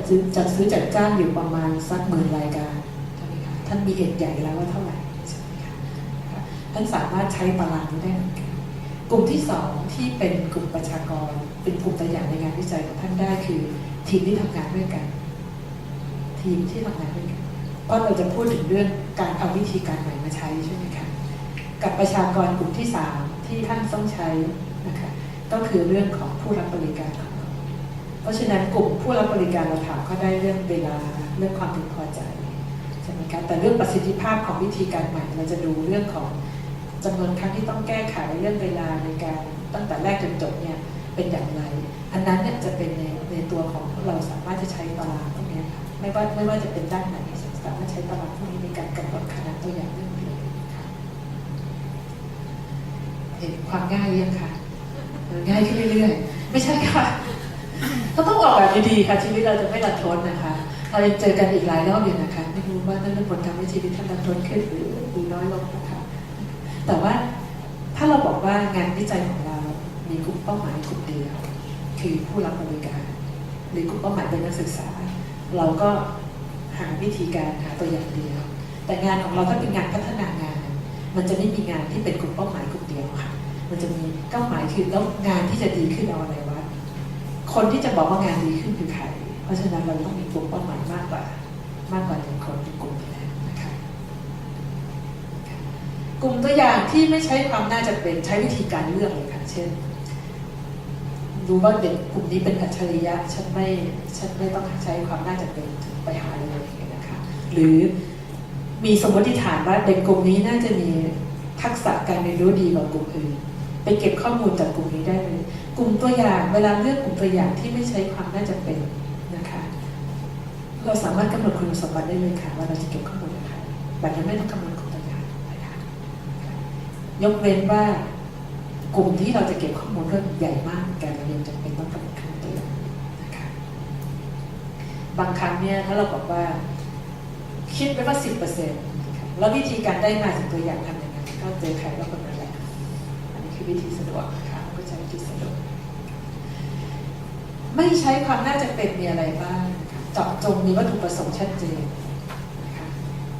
ดซื้อจัดจ้างอยู่ประมาณสัก10,000 รายการใช่ไหมคะท่านมีเอ็ดใหญ่แล้วว่าเท่าไหร่ใช่ไหมคะท่านสามารถใช้ตารางนี้ได้เหมือนกันกลุ่มที่2ที่เป็นกลุ่มประชากรเป็นกลุ่มตัวอย่างในงานวิจัยของท่านได้คือทีมที่ทำงานด้วยกันทีมที่ทำงานด้วยกันเพราะเราจะพูดถึงเรื่องการเอาวิธีการใหม่มาใช้ใช่ไหมคะกับประชากรกลุ่มที่3ที่ท่านต้องใช้นะคะก็คือเรื่องของผู้รับบริการของเราเพราะฉะนั้นกลุ่มผู้รับบริการเราถามเขาได้เรื่องเวลาเรื่องความพึงพอใจใช่ไหมคะแต่เรื่องประสิทธิภาพของวิธีการใหม่เราจะดูเรื่องของจำนวนครั้งที่ต้องแก้ไขเรื่องเวลาในการตั้งแต่แรกจนจบเนี่ยเป็นอย่างไรอันนั้นเนี่ยจะเป็นในตัวของเราสามารถจะใช้ตารางพวกนี้ค่ะไม่ว่าจะเป็นด้านไหนสามารถใช้ตารางพวกนี้ในการกำหนดขนาดตัวอย่างเรื่องเลยค่ะเห็นความง่ายยังค่ะง่ายขึ้นเรื่อยๆไม่ใช่ค่ะก็ต้องออกแบบดีๆค่ะชีวิตเราจะไม่รันทดนะคะเราจะเจอกันอีกหลายรอบอยู่นะคะไม่รู้ว่านั่นเป็นผลทำให้ชีวิตท่านรันทดขึ้นหรือน้อยลงนะคะแต่ว่าถ้าเราบอกว่างานวิจัยของเรามีกลุ่มเป้าหมายกลุ่มเดียวคือผู้รับบริการหรือกลุ่มเป้าหมายเป็นนักศึกษาเราก็หาวิธีการหาตัวอย่างเดียวแต่งานของเราถ้าเป็นงานพัฒนางานมันจะไม่มีงานที่เป็นกลุ่มเป้าหมายกลุ่มเดียวค่ะมันจะมีเป้าหมายคือแล้วงานที่จะดีขึ้นเอาอะไรวะคนที่จะบอกว่างานดีขึ้นคือใครเพราะฉะนั้นเราต้องมีกลุ่มเป้าหมายมากกว่า1 คนเป็นกลุ่มแล้วนะคะกลุ่มตัวอย่างที่ไม่ใช้ความน่าจะเป็นใช้วิธีการเลือกเลยค่ะเช่นรู้ว่าเด็กกลุ่มนี้เป็นอัจฉริยะฉันไม่ต้องใช้ความน่าจะเป็นไปหาเลยนะคะหรือมีสมมติฐานว่าเด็กกลุ่มนี้น่าจะมีทักษะการเรียนรู้ดีกว่ากลุ่มอื่นไปเก็บข้อมูลจากกลุ่มนี้ได้เลยกลุ่มตัวอย่างเวลาเลือกกลุ่มตัวอย่างที่ไม่ใช้ความน่าจะเป็นนะคะเราสามารถกำหนดคุณสมบัติได้เลยค่ะว่าเราจะเก็บข้อมูลอะไรแบบนั้นไม่ต้องกำหนดกลุ่มตัวอย่างนะคะยกเว้นว่ากลุ่มที่เราจะเก็บข้อมูลเรื่องใหญ่มากการเรียนจำเป็นต้องกำหนดขั้นตอนนะคะบางครั้งเนี่ยถ้าเราบอกว่าคิดไว้ว่า 10% แล้ววิธีการได้มาจากตัวอย่างทำยังไงก็เจอใครก็คนนั้นแหละอันนี้คือวิธีสะดวกนะคะก็ใช้วิธีสะดวกไม่ใช้ความน่าจะเป็นมีอะไรบ้างเจาะจงมีวัตถุประสงค์ชัดเจนนะคะ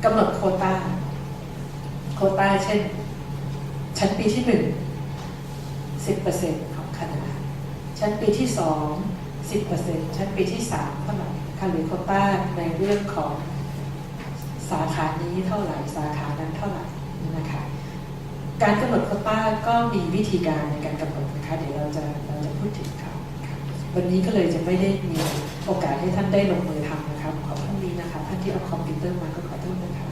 กำหนดโควต้าเช่นชั้นปีที่110% ของคณะชั้นปีที่2 10% ชั้นปีที่3เท่าไหร่ค่ะหรือโควต้าในเรื่องของสาขานี้เท่าไหร่สาขานั้นเท่าไหร่นะคะการกำหนดโควต้าก็มีวิธีการในการกำหนดนะคะเดี๋ยวเราจะพูดถึงเขาวันนี้ก็เลยจะไม่ได้มีโอกาสให้ท่านได้ลงมือทำนะครับขอพรุ่งนี้นะคะท่านที่เอาคอมพิวเตอร์มาก็ขอโทษนะคะ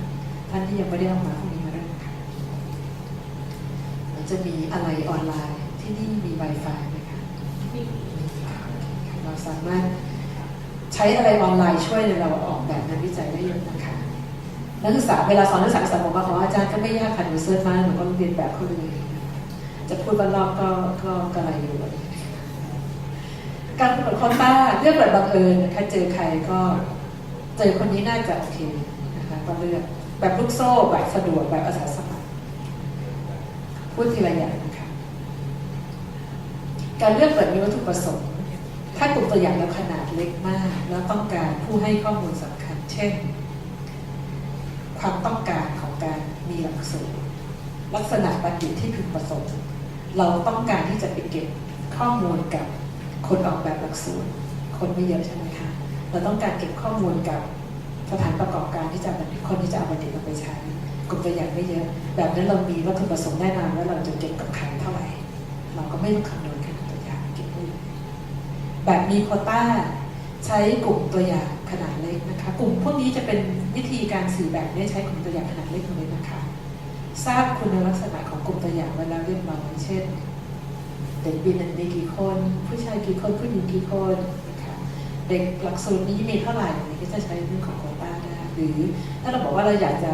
ท่านที่ยังไม่ได้เอามาพรุ่งนี้มาด้วยนะคะจะมีอะไรออนไลน์ที่นี่มี Wi-Fi ไหมคะเราสามารถใช้อะไรออนไลน์ช่วยเราออกแบบงานวิจัยได้เยอะนะคะนักศึกษาเวลาสอนนักศึกษาบอกว่าอาจารย์ก็ไม่ยากค่ะหนูเซิร์ชมาหนูก็เรียนแบบเขาเลยจะพูดว่ารอบก็กระไรอยู่การกำหนดโควต้าเลือกแบบบังเอิญนะคะเจอใครก็เจอคนนี้น่าจะโอเคนะคะก็เลือกแบบลูกโซ่แบบสะดวกแบบอาสาสมัครพูดทีละอย่างนะคะการเลือกแบบมีวัตถุประสงค์ถ้ากลุ่มตัวอย่างเราขนาดเล็กมากแล้วต้องการผู้ให้ข้อมูลสำคัญเช่นความต้องการของการมีหลักสูตรลักษณะบัณฑิตที่พึงประสงค์เราต้องการที่จะไปเก็บข้อมูลกับคนออกแบบหลักสูตรคนไม่เยอะใช่ไหมคะเราต้องการเก็บข้อมูลกับสถานประกอบการที่จะคนที่จะเอาบัณฑิตเอาไปใช้กลุ่มตัวอย่างไม่เยอะแบบนั้นเรามีวัตถุประสงค์แน่นอนว่าเราจะเก็บกับใครเท่าไหร่เราก็ไม่ต้องคำนวณแค่ตัวอย่างเก็บไว้แบบมีโควต้าใช้กลุ่มตัวอย่างขนาดเล็กนะคะกลุ่มพวกนี้จะเป็นวิธีการสื่อแบบนี้ใช้กลุ่มตัวอย่างขนาดเล็กตรงนี้นะคะทราบคุณลักษณะของกลุ่มตัวอย่างเวลาเรียบร้อยเช่นเด็กปีหนึ่งมีกี่คนผู้ชายกี่คนผู้หญิงกี่คนนะคะเด็กหลักสูตรนี้มีเท่าไหร่นี่ก็จะใช้เรื่องของโควต้าได้หรือถ้าเราบอกว่าเราอยากจะ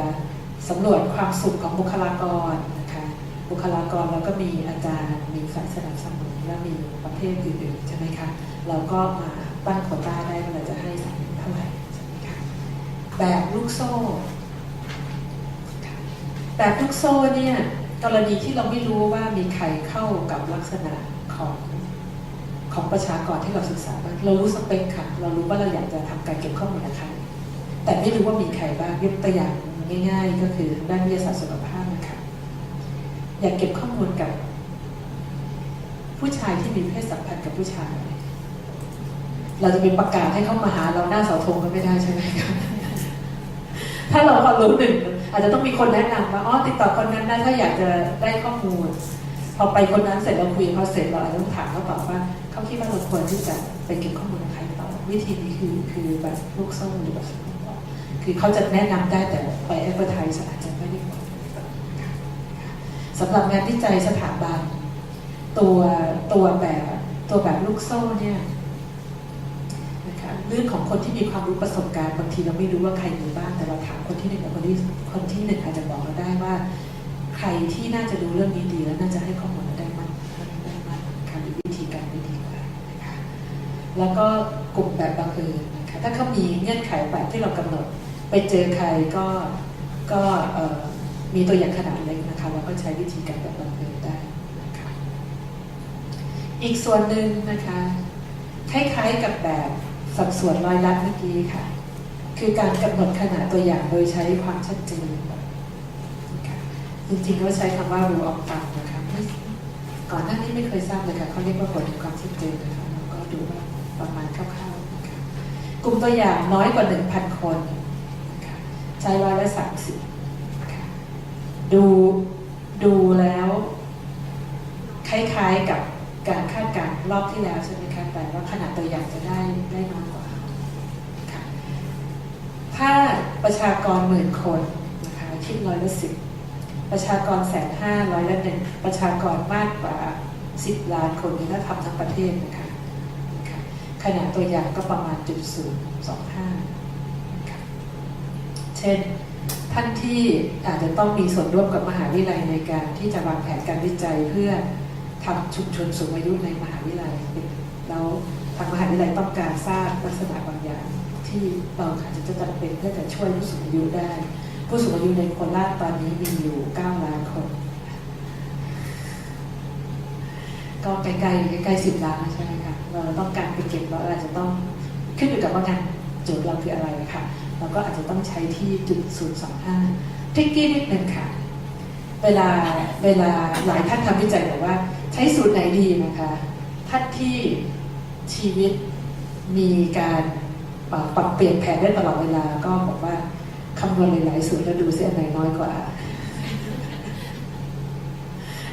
สำรวจความสุขของบุคลากรนะคะบุคลากรเราก็มีอาจารย์มีฝ่ายสนับสนุนและมีประเภทอื่นๆใช่ไหมคะเราก็มาตั้งโควต้าได้ว่าเราจะให้3,000 ท่าไหร่ใช่ไหมคะแบบลูกโซ่แบบลูกโซ่เนี่ยกรณีที่เราไม่รู้ว่ามีใครเข้ากับลักษณะของประชากรที่เราศึกษาบ้างเรารู้สเปคค่ะเรารู้ว่าเราอยากจะทำการเก็บข้อมูลนะคะแต่ไม่รู้ว่ามีใครบ้างยกตัวอย่างง่ายๆก็คือด้านวิทยาศาสตร์สุขภาพนะคะอยากเก็บข้อมูลกับผู้ชายที่มีเพศสัมพันธ์กับผู้ชายเราจะไปประกาศให้เขามาหาเราหน้าเสาธงก็ไม่ได้ใช่ไหมคะถ้าเราพอรู้หนึ่งอาจจะต้องมีคนแนะนำว่าอ๋อติดต่อคนนั้นนะถ้าอยากจะได้ข้อมูลพอไปคนนั้นเสร็จเราคุยเขาเสร็จเราอาจจะต้องถามเขาต่อว่าเขาคิดว่าเราควรที่จะไปเก็บข้อมูลกับใครต่อวิธีนี้คือแบบลูกโซ่หรือแบบคือเขาจะแนะนำได้แต่ไปแอดเวอร์ไทส์อาจจะไม่ได้ผลสำหรับงานวิจัยสถาบันตัวแบบลูกโซ่เนี่ยนะคะเรื่องของคนที่มีความรู้ประสบการณ์บางทีเราไม่รู้ว่าใครมีบ้างแต่เราถามคนที่หนึ่งกับคนที่หนึ่งอาจจะบอกเราได้ว่าใครที่น่าจะรู้เรื่องนี้ดีแล้วน่าจะให้ข้อมูลเราได้มากค่ะมีวิธีการได้ดีกว่านะคะแล้วก็กลุ่มแบบบังเอิญนะคะถ้าเขามีเงื่อนไขแบบที่เรากำหนดไปเจอใครก็มีตัวอย่างขนาดเล็กนะคะเราก็ใช้วิธีการแบบบังเอิญได้นะคะอีกส่วนหนึ่งนะคะคล้ายๆกับแบบสัดส่วนร้อยลัดเมื่อกี้ค่ะคือการกำหนดขนาดตัวอย่างโดยใช้ความชัดเจนจริงๆเขาใช้คำว่า rule of thumb นะคะก่อนหน้านี้ไม่เคยทราบเลยค่ะเขาเรียกว่าผลแห่งความชัดเจนนะคะเราก็ดูว่าประมาณคร่าวๆนะคะกลุ่มตัวอย่างน้อยกว่า 1,000 คนนะคะใช้30%นะคะดูแล้วคล้ายๆกับการคาดการณ์รอบที่แล้วใช่ไหมคะแต่ว่าขนาดตัวอย่างจะได้น้อยกว่าค่ะถ้าประชากร10,000 คนนะคะคิด10%ประชากร150,000 ประชากรมากกว่า10 ล้านคนนี่ถ้าทำทั้งประเทศนะคะขนาดตัวอย่างก็ประมาณ 0.025 นะคะเช่นท่านที่อาจจะต้องมีส่วนร่วมกับมหาวิทยาลัยในการที่จะวางแผนการวิจัยเพื่อทำชุมชนสูงอายุในมหาวิทยาลัยแล้วทางมหาวิทยาลัยต้องการสร้างลักษณะบางอย่างที่เราอาจจะจำเป็นเพื่อจะช่วยผู้สูงอายุได้ผู้สูงอายุในโคราชตอนนี้มีอยู่9 ล้านคนก็ใกล้10 ล้านใช่ไหมคะเราต้องการไปเก็บเราอาจจะต้องขึ้นอยู่กับว่างานโจทย์เราคืออะไรค่ะเราก็อาจจะต้องใช้ที่0.025ทริกกี้นิดนึงค่ะเวลาหลายท่านทำวิจัยบอกว่าใช้สูตรไหนดีนะคะท่านที่ชีวิตมีการปรับเปลี่ยนแผนได้ตลอดเวลาก็บอกว่าคำนวณหลายๆสูตรแล้วดูเสียอันไหนน้อยกว่า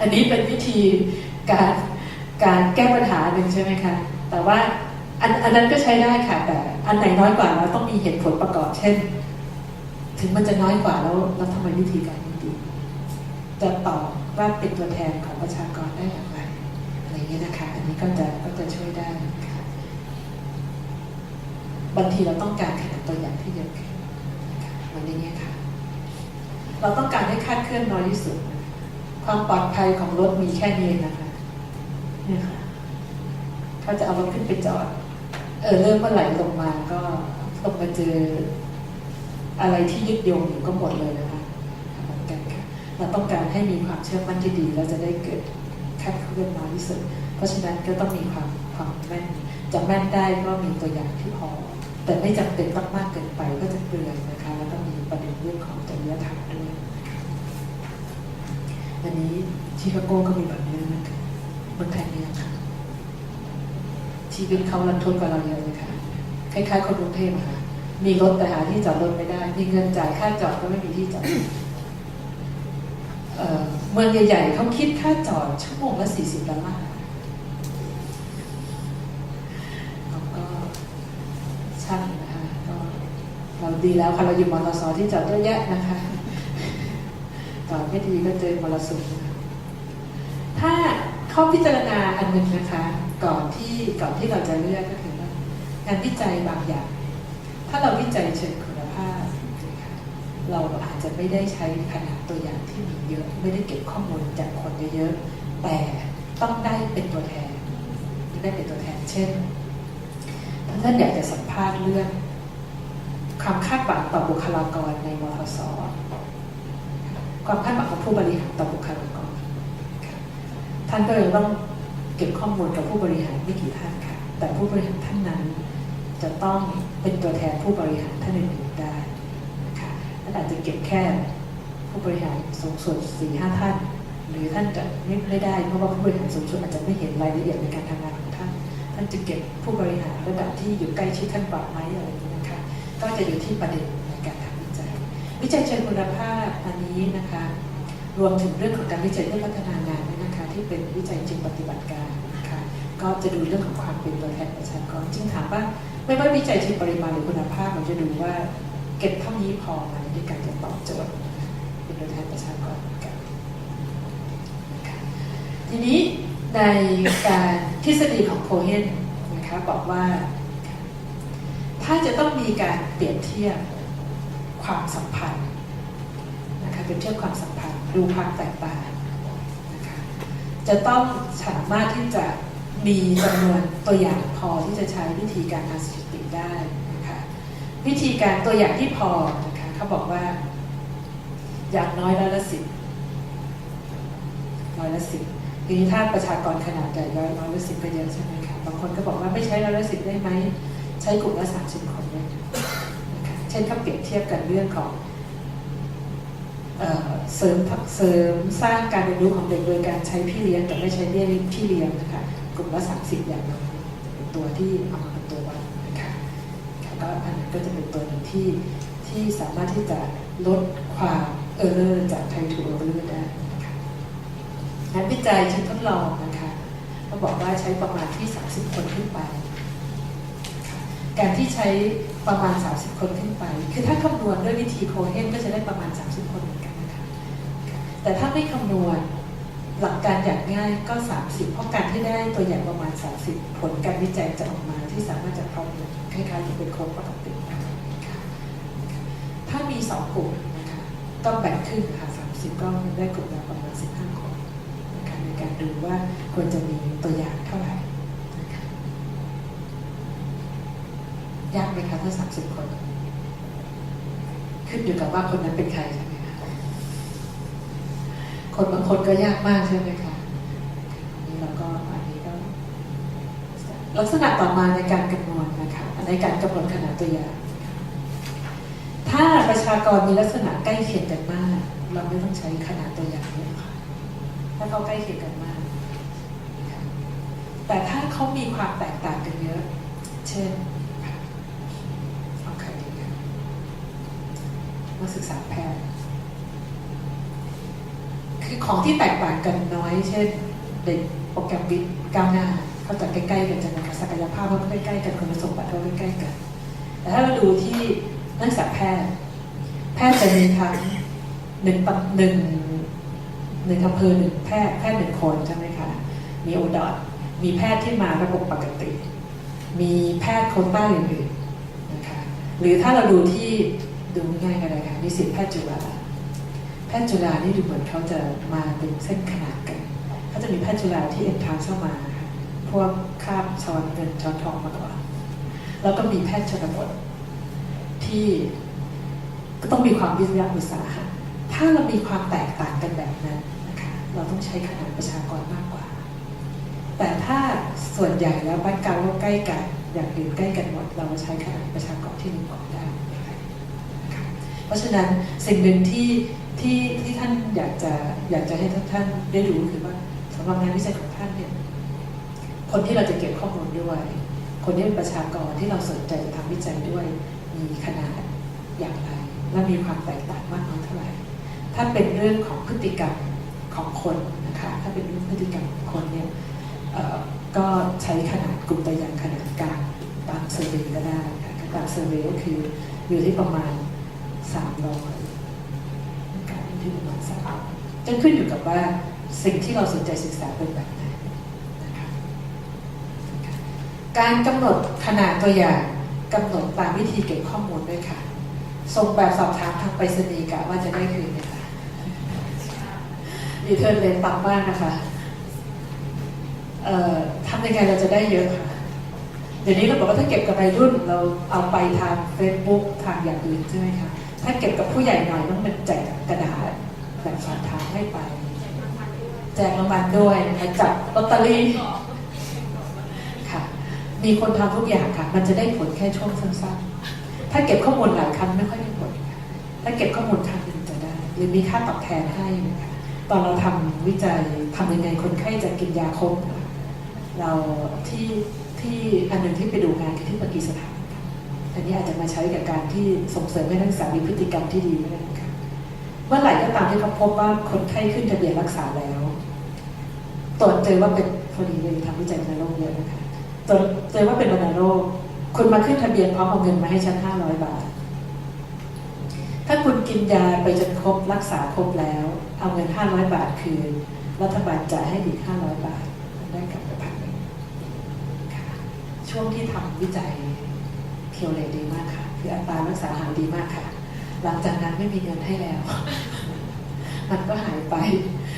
อันนี้เป็นวิธีการแก้ปัญหาหนึ่งใช่ไหมคะแต่ว่าอันนั้นก็ใช้ได้ค่ะแต่อันไหนน้อยกว่าเราต้องมีเหตุผลประกอบเช่นถึงมันจะน้อยกว่าแล้วทำไมวิธีการนี้ดีจะตอบว่าเป็นตัวแทนของประชากรได้อย่างไรอะไรอย่างนี้นะคะอันนี้ก็จะช่วยได้ค่ะบางทีเราต้องการขนาดตัวอย่างที่เยอะขึ้นวันนี้ค่ะเราต้องการให้คาดเคลื่อนน้อยที่สุดความปลอดภัยของรถมีแค่นี้นะคะเนี่ยค่ะถ้าจะเอารถขึ้นไปจอดเริ่มเมื่อไหร่ลงมาก็ลงมาเจออะไรที่ยึดโยงอยู่ก็หมดเลยนะคะเหมือนกันค่ะเราต้องการให้มีความเชื่อมั่นที่ดีเราจะได้เกิดคาดเคลื่อนน้อยที่สุดเพราะฉะนั้นก็ต้องมีความแม่นจะแม่นได้ก็มีตัวอย่างที่พอแต่ไม่จำเป็นมากเกินไปก็จะเปลืองนะคะแล้วก็มีประเด็นเรื่องของจริยธรรมด้วยอันนี้ชิคาโก้ก็มีแบบนี้นะคะเมืองไทยเนี่ยค่ะชีวิตเขาลันทดกว่าเราเยอะเลยค่ะคล้ายๆคนกรุงเทพค่ะมีรถแต่หาที่จอดรถไม่ได้มีเงินจ่ายค่าจอดก็ไม่มีที่จอดเมืองใหญ่ๆเขาคิดค่าจอดชั่วโมงละ$40ก็ช่างนะคะก็เราดีแล้วค่ะเราอยู่มอเตอร์ไซค์ที่จอดเยอะแยะนะคะจอดไม่ดีก็เจอมรสุมถ้าข้อพิจารณาอันหนึ่งนะคะก่อนที่เราจะเลือกก็คือว่างานวิจัยบางอย่างถ้าเราวิจัยเชิงคุณภาพเราอาจจะไม่ได้ใช้ขนาดตัวอย่างที่มีเยอะไม่ได้เก็บข้อมูลจากคนเยอะแต่ต้องได้เป็นตัวแทนเช่นถ้าท่านอยากจะสัมภาษณ์เรื่อง ความคาดหวังต่อบุคลากรในมทส.ความคาดหวังของผู้บริหารต่อบุคลากรท่านก็เลยต้องเก็บข้อมูลกับผู้บริหารไม่กี่ท่านค่ะแต่ผู้บริหารท่านนั้นจะต้องเป็นตัวแทนผู้บริหารท่านอื่นๆได้นะคะท่านอาจจะเก็บแค่ผู้บริหารสูงสุด 4-5 ท่านหรือท่านจะไม่ได้เพราะว่าผู้บริหารสูงสุดอาจจะไม่เห็นรายละเอียดในการทำงานของท่านจะเก็บผู้บริหารระดับที่อยู่ใกล้ชิดท่านกว่าไหมอะไรอย่างนี้นะคะก็จะอยู่ที่ประเด็นในการทำวิจัยเชิงคุณภาพอันนี้นะคะรวมถึงเรื่องของการวิจัยเพื่อพัฒนางานด้วยนะคะที่เป็นวิจัยจริงปฏิบัติการนะคะก็จะดูเรื่องของความเป็นตัวแทนประชากรจึงถามว่าไม่ว่าวิจัยเชิงปริมาณหรือคุณภาพเราจะดูว่าเก็บเท่านี้พอไหมในการจะตอบโจทย์เป็นตัวแทนประชากรกันนะคะทีนี้ในการทฤษฎีของโคเฮนนะคะบอกว่าถ้าจะต้องมีการเปรียบเทียบความสัมพันธ์นะคะเปรียบเทียบความสัมพันธ์ดูความแตกต่างนะคะจะต้องสามารถที่จะมีจำนวนตัวอย่างพอที่จะใช้วิธีการทางสถิติได้นะคะวิธีการตัวอย่างที่พอนะคะเขาบอกว่าอย่างน้อย10%ทีนี้ถ้าประชากรขนาดใหญ่110%ก็เยอะใช่ไหมคะบางคนก็บอกว่าไม่ใช้110ได้ไหมใช้กลุ่มละ30 คนเนี่ยนะคะเช่นเขาเปรียบเทียบกันเรื่องของเสริมสร้างการเรียนรู้ของเด็กโดยการใช้พี่เลี้ยงแต่ไม่ใช้พี่เลี้ยงนะคะกลุ่มละ30อย่างน้อยเป็นตัวที่เอามาเป็นตัววัดนะคะก็อันนั้นก็จะเป็นตัวหนึ่งที่สามารถที่จะลดความเออร์เลอร์จากไททูเออร์เลอร์ได้นะคะงานวิจัยชิ้นทดลองนะคะเขาบอกว่าใช้ประมาณที่30 คนขึ้นไปการที่ใช้ประมาณ30 คนขึ้นไปคือถ้าคำนวณด้วยวิธีโคเฮนก็จะได้ประมาณ30 คนเหมือนกันนะคะแต่ถ้าไม่คำนวณหลักการอย่างง่ายก็30เพราะการที่ได้ตัวอย่างประมาณ30ผลการวิจัยจะออกมาที่สามารถจะพร้อมคล้ายๆจะเป็นโค้ดปกตินะคะถ้ามี2 กลุ่มนะคะต้องแบ่งครึ่งค่ะ30ก็ได้กลุ่มละประมาณ15 คนนะคะในการดูว่าควรจะมีตัวอย่างเท่าไหร่ยากไหมคะถ้า30 คนขึ้นอยู่กับว่าคนนั้นเป็นใครใช่ไหมคะคนบางคนก็ยากมากใช่ไหมคะนี่เราก็อันนี้ก็ลักษณะต่อมาในการคำนวณนะคะในการกำหนดขนาดตัวอย่างถ้าประชากรมีลักษณะใกล้เคียงกันมากเราไม่ต้องใช้ขนาดตัวอย่างเยอะค่ะถ้าเขาใกล้เคียงกันมากแต่ถ้าเขามีความแตกต่างกันเยอะเช่นนักศึกษาแพทย์คือของที่แตกต่างกันน้อยเช่นเด็กโปรแกรมวิทย์ก้าวหน้าเขาจะใกล้ๆกันจังนะคะศักยภาพเขาใกล้ๆกันคุณสมบัติเขาใกล้ๆกันแต่ถ้าเราดูที่นักศึกษาแพทย์จะมีทั้งหนึ่งอำเภอ1 แพทย์1 คนใช่ไหมคะมีโอดอทมีแพทย์ที่มาระบบปกติมีแพทย์โควต้าอื่นๆนะคะหรือถ้าเราดูที่ดูง่ายกันเลยค่ะนิสิตแพทย์จุฬานี่ดูเหมือนเขาจะมาเป็นเส้นขนานกันเขาจะมีแพทย์จุฬาที่เอ็นทรานซ์เข้ามาพวกคาบช้อนเงินช้อนทองมาก่อนแล้วก็มีแพทย์ชนบทที่ก็ต้องมีความวิทยาอุตสาหะถ้าเรามีความแตกต่างกันแบบนั้นนะคะเราต้องใช้ขนาดประชากรมากกว่าแต่ถ้าส่วนใหญ่แล้วบ้านเราใกล้กันอย่างอื่นใกล้กันหมดเราใช้ขนาดประชากรที่1 ก่อนได้เพราะฉะนั้นสิ่งหนึ่งที่ท่านอยากจะให้ท่านได้รู้คือว่าสำหรับงานวิจัยของท่านเนี่ยคนที่เราจะเก็บข้อมูลด้วยคนที่เป็นประชากรที่เราสนใจจะทำวิจัยด้วยมีขนาดอย่างไรและมีความแตกต่างมากน้อยเท่าไหร่ถ้าเป็นเรื่องของพฤติกรรมของคนนะคะถ้าเป็นเรื่องพฤติกรรมของคนเนี่ยก็ใช้ขนาดกลุ่มตัวอย่างขนาดกลางตามเซอร์เวย์ก็ได้ค่ะตามเซอร์เวย์ก็คืออยู่ที่ประมาณ300การที่ประมาณ300จะขึ้นอยู่กับว่าสิ่งที่เราสนใจศึกษาเป็นแบบไหนนะคะการกำหนดขนาดตัวอย่างกำหนดตามวิธีเก็บข้อมูลด้วยค่ะส่งแบบสอบถามทางไปรษณีย์กะว่าจะได้คืนไหมคะรีเทิร์นเรทต่ำมากนะคะทำยังไงเราจะได้เยอะค่ะ เดี๋ยวนี้เราบอกว่าถ้าเก็บกับวัยรุ่นเราเอาไปทาง Facebook ทางอย่างอื่นใช่ไหมคะถ้าเก็บกับผู้ใหญ่หน่อยต้องเป็นแจกกระดาษแบบฝากทางให้ไปแจกรางวัลด้วยนะคะจับลอตเตอรี่ค่ะมีคนทำทุกอย่างค่ะมันจะได้ผลแค่ช่วงสั้นๆถ้าเก็บข้อมูลหลายครั้งไม่ค่อยได้ผลถ้าเก็บข้อมูลครั้งหนึ่งจะได้หรือมีค่าตอบแทนให้นะคะตอนเราทำวิจัยทำยังไงคนไข้จะกินยาครบเราที่อันหนึ่งที่ไปดูงานคือที่ปากีสถานอันนี้อาจจะมาใช้กับการที่ส่งเสริมให้นักศึกษามีพฤติกรรมที่ดีด้วยนะคะเมื่อไหร่ก็ตามที่เขาพบว่าคนไข้ขึ้นทะเบียนรักษาแล้วตรวจเจอว่าเป็นพอดีเลยทำวิจัยวัณโรคเยอะนะคะตรวจเจอว่าเป็นวัณโรคคุณมาขึ้นทะเบียนพร้อมเอาเงินมาให้ฉัน500 บาทถ้าคุณกินยาไปจนครบรักษาครบแล้วเอาเงิน500 บาทคืนรัฐบาลจ่ายให้อีก500 บาทได้กลับไป1,000ค่ะช่วงที่ทำวิจัยเคียวเลดีมากค่ะคืออัตรารักษาหายดีมากค่ะหลังจากนั้นไม่มีเงินให้แล้วมันก็หายไป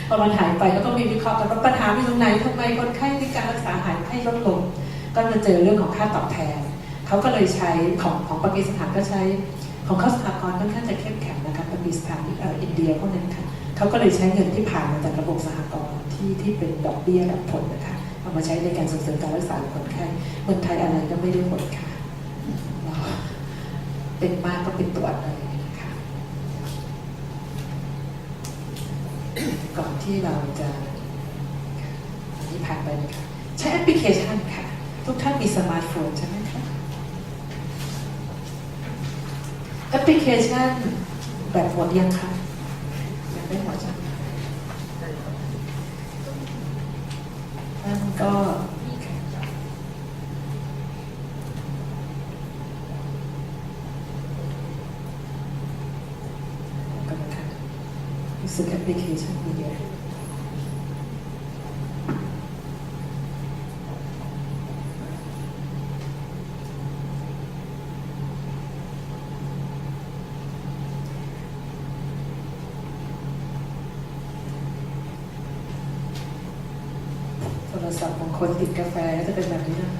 พอมันหายไปก็ต้องมีวิเคราะห์กันว่าปัญหาอยู่ตรงไหนทำไมคนไข้ในการรักษาหายไข้ลดลงก็มาเจอเรื่องของค่าตอบแทนเขาก็เลยใช้ของปากีสถานก็ใช้ของเขาสหกรณ์ค่อนข้างจะเข้มแข็งนะคะปากีสถานอินเดียพวกนั้นค่ะเขาก็เลยใช้เงินที่ผ่านมาจากระบบสหกรณ์ที่เป็นดอกเบี้ยรับผลนะคะเอามาใช้ในการส่งเสริมการรักษาคนไข้เมืองไทยอะไรก็ไม่ได้ผลค่ะเป็นมากก็เป็นตัวเลยนะคะก่อนที่เราจะอันนี้ผ่านไปนะคะใช้แอปพลิเคชันค่ะทุกท่านมีสมาร์ทโฟนใช่ไหมคะแอปพลิเคชันแบบหมดยังคะยังไม่หมดใช่ไหมนั่นก็รู้สึกแอปพลิเคชันมีเยอะโทรศัพท์ของคนติดกาแฟก็จะเป็นแบบนี้นะ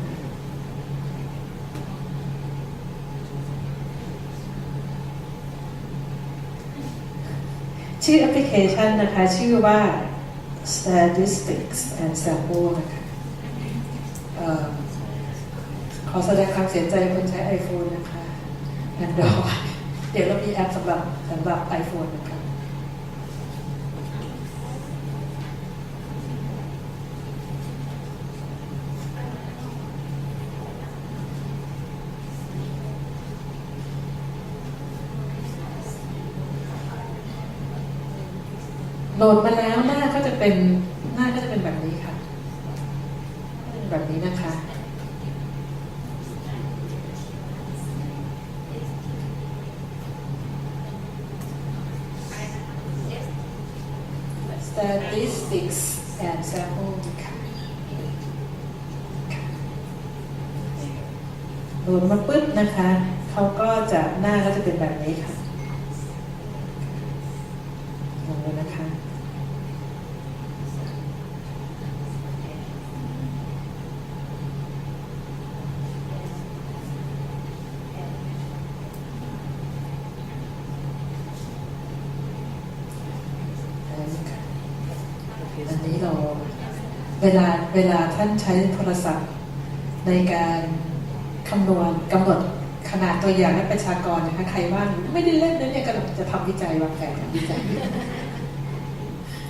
ชื่อแอปพลิเคชันนะคะชื่อว่า Statistics and Sample นะคะขอแสดงความเสียใจคนใช้ iPhone นะคะ Android เดี๋ยวเรามีแอปสำหรับ iPhone นะคะโหลดมาแล้วหน้าก็จะเป็นแบบนี้ค่ะแบบนี้นะคะ Statistics and Sample ค่ะโหลดมาปึ๊บนะคะเขาก็จะหน้าก็จะเป็นแบบนี้ค่ะลองดูนะคะอันนี้เราเวลาท่านใช้โทรศัพท์ในการคำนวณกำหนดขนาดตัวอย่างและประชากรนะคะใครว่างไม่ได้เล่นนั้นเนี่ยกำลังจะทำวิจัยวางแผนวิจัย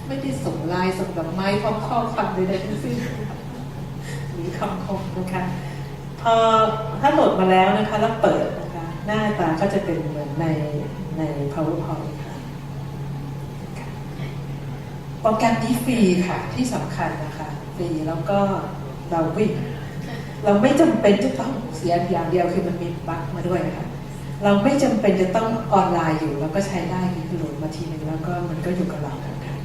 ไม่ได้ส่งไลน์ส่งดอกไม้พร้อมข้อความใดๆทั้งสิ้นหรือคำคมนะคะพอถ้าโหลดมาแล้วนะคะแล้วเปิดนะคะหน้าตาก็จะเป็นเหมือนใน PowerPoint ค่ะโปรแกรมนี้ฟรีค่ะที่สำคัญนะคะฟรีแล้วก็เราไม่จำเป็นจะต้องเสียอย่างเดียวคือมันมีบั๊กมาด้วยนะคะเราไม่จำเป็นจะต้องออนไลน์อยู่แล้วก็ใช้ได้คือโหลดมาทีนึงแล้วก็มันก็อยู่กับเราค่ะ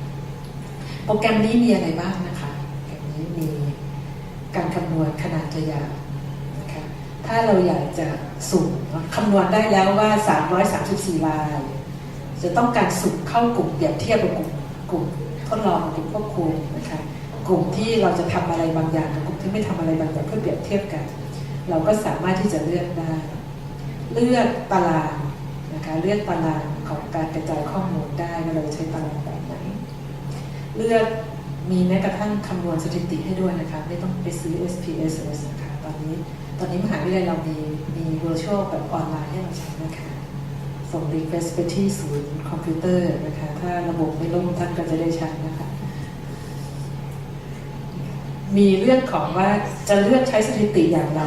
โปรแกรมนี้มีอะไรบ้างนะคะโปรแกรมนี้มีการคำนวณขนาดตัวอย่างนะคะถ้าเราอยากจะสุ่มคำนวณได้แล้วว่า334รายจะต้องการสุ่มเข้ากลุ่มเปรียบเทียบกับกลุ่มทดลองกลุ่มควบคุมนะคะกลุ่มที่เราจะทำอะไรบางอย่างกับกลุ่มที่ไม่ทำอะไรบางอย่างเพื่อเปรียบเทียบกัน เราก็สามารถที่จะเลือกได้เลือกตารางนะคะเลือกตารางของการกระจายข้อมูลได้ว่าเราใช้ตารางแบบไหนเลือกมีแม้กระทั่งคำนวณสถิติให้ด้วยนะคะไม่ต้องไปซื้อ SPSS นะคะตอนนี้มหาวิทยาลัยเรามี virtual แบบออนไลน์ให้เราใช้นะคะส่ง request ไปที่ศูนย์คอมพิวเตอร์นะคะถ้าระบบไม่ล่มท่านก็จะได้ใช้นะคะมีเรื่องของว่าจะเลือกใช้สถิติอย่างไร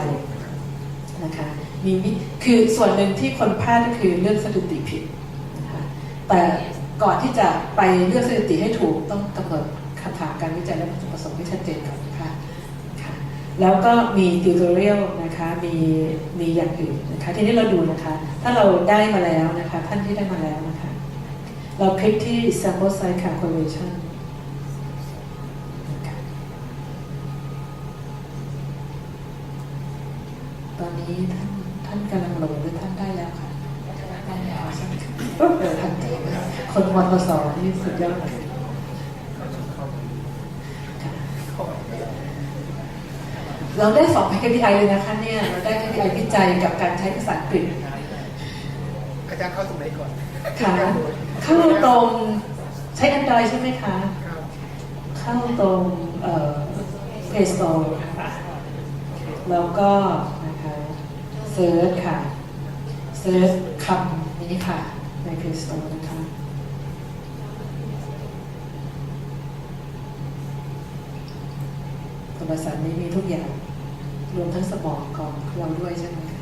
นะคะคือส่วนหนึ่งที่คนพลาดก็คือเลือกสถิติผิดนะคะแต่ก่อนที่จะไปเลือกสถิติให้ถูกต้องกำหนดคำถามการวิจัยและวัตถุประสงค์ให้ชัดเจนก่อนนะคะแล้วก็มีติวตอเรียลนะคะมีอย่างอื่นนะคะทีนี้เราดูนะคะถ้าเราได้มาแล้วนะคะท่านที่ได้มาแล้วนะคะเราคลิกที่ sample size calculation ตอนนี้ท่านกำลังโหลดหรือท่านได้แล้วค่ะได้แล้วใช่ไหมคะทันทีคนมทสนี่สุดยอดเลยเราได้2 KPI เลยนะคะเนี่ยเราได้ KPI วิจัยกับการใช้ภาษาอังกฤษอาจารย์เข้าตรงไหนก่อนค่ะเข้าตรงใช้ Android ใช่ไหมคะเข้าตรงPlay Store ค่ะแล้วก็นะคะเซิร์ชค่ะเซิร์ชคำนี้ค่ะใน Play Store นะคะโทรศัพท์นี้มีทุกอย่างรวมทั้งสมองของเราด้วยใช่ไหมคะ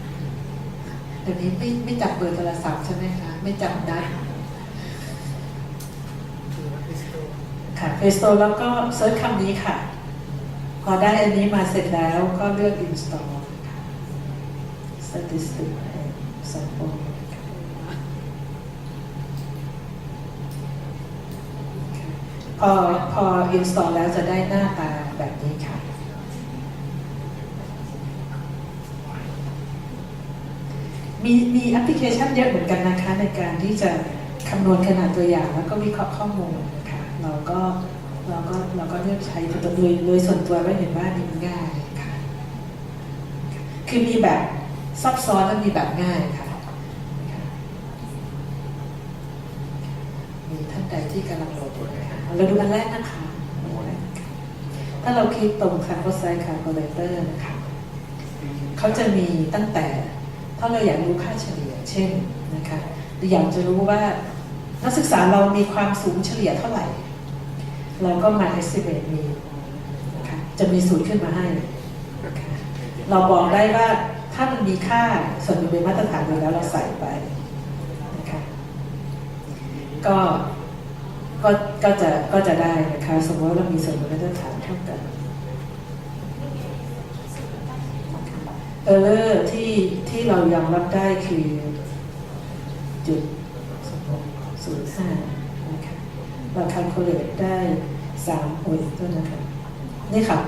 เดี๋ยวนี้ไม่จับเบอร์โทรศัพท์ใช่ไหมคะไม่จำได้ค่ะ Play Store แล้วก็เซิร์ชคำนี้ค่ะพอได้อันนี้มาเสร็จแล้วก็เลือก install ค่ะ statistic and sample พอ install แล้วจะได้หน้าตาแบบนี้ค่ะมีแอปพลิเคชันเยอะเหมือนกันนะคะในการที่จะคำนวณขนาดตัวอย่างแล้วก็วิเคราะห์ข้อมูลนะคะเราก็เลือกใช้โดยส่วนตัวไม่เห็นว่านี่มันง่ายค่ะคือมีแบบซับซ้อนและมีแบบง่ายค่ะมีท่านใดที่กำลังโหลดอยู่นะคะเราดูอันแรกนะคะถ้าเราคลิกตรง sample size calculator นะคะเขาจะมีตั้งแต่ถ้าเราอยากรู้ค่าเฉลี่ยเช่นนะคะเราอยากจะรู้ว่านักศึกษาเรามีความสูงเฉลี่ยเท่าไหร่เราก็มา estimate มีนะคะจะมีสูตรขึ้นมาให้นะคะเราบอกได้ว่าถ้ามันมีค่าส่วนอยู่ในมาตรฐานอยู่แล้วเราใส่ไปนะคะก็จะได้นะคะสมมติว่าเรามีส่วนอยู่ในมาตรฐานเท่ากันerror ที่เรายอมรับได้คือ0.05นะคะเรา calculate ได้3ตัวนะคะนี่ค่ะ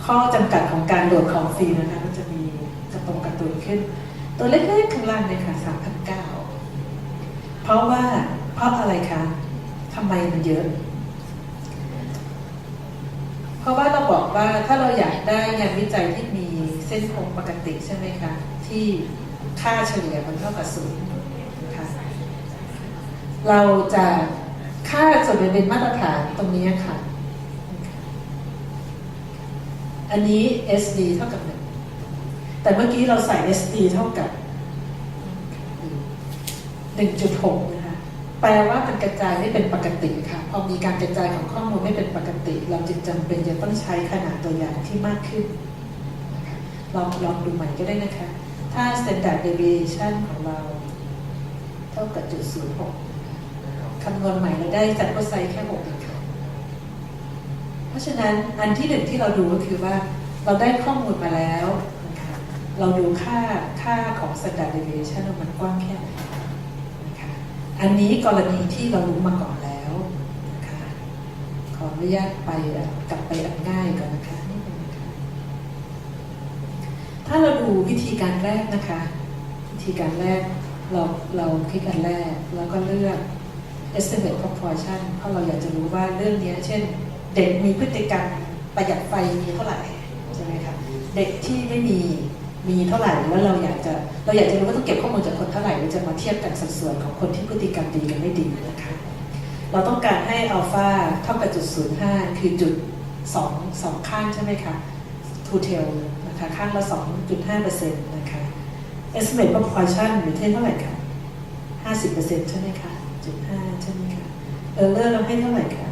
ข้อจำกัดของการโหลดของฟรีนะคะมันจะมีกระตุ้นขึ้นตัวเล็กๆข้างล่างเลยค่ะ 3,900 เพราะอะไรคะทำไมมันเยอะเพราะว่าเราบอกว่าถ้าเราอยากได้งานวิจัยที่มีเส้นโค้งปกติใช่ไหมคะที่ค่าเฉลี่ยมันเท่ากับ0นะคะเราจะค่าส่วนเป็นมาตรฐานตรงนี้ค่ะอันนี้ SD เท่ากับ1แต่เมื่อกี้เราใส่ SD เท่ากับ 1.6 นะคะแปลว่ามันกระจายไม่เป็นปกติค่ะพอมีการกระจายของข้อมูลไม่เป็นปกติเราจึงจำเป็นจะต้องใช้ขนาดตัวอย่างที่มากขึ้นลองดูใหม่ก็ได้นะคะถ้า standard deviation ของเราเท่ากับ 0.06 คำนวณใหม่เราได้sample sizeแค่6เองค่ะเพราะฉะนั้นอันที่1ที่เราดูก็คือว่าเราได้ข้อมูลมาแล้วนะคะเราดูค่าของ standard deviation ว่ามันกว้างแค่ไหนนะคะอันนี้กรณีที่เรารู้มาก่อนแล้วนะคะขออนุญาตกลับไปอันง่ายก่อนนะคะถ้าเราดูวิธีการแรกนะคะวิธีการแรกเราคลิกอันแรกแล้วก็เลือก estimate proportion เพราะเราอยากจะรู้ว่าเรื่องนี้เช่นเด็กมีพฤติกรรมประหยัดไฟมีเท่าไหร่ใช่ไหมคะเด็กที่ไม่มี มีเท่าไหร่แล้วเราอยากจะรู้ว่าต้องเก็บข้อมูลจากคนเท่าไหร่เราจะมาเทียบกันสัดส่วนของคนที่พฤติกรรมดีกับไม่ดีนะคะเราต้องการให้อัลฟาเท่ากับจุด05คือจุดสองข้างใช่ไหมคะ two tail นะคะข้างละ 2.5% นะคะ estimate proportion อยู่ที่เท่าไหร่คะ 50% ใช่ไหมคะ0.5ใช่ไหมคะ error เราให้เท่าไหร่คะ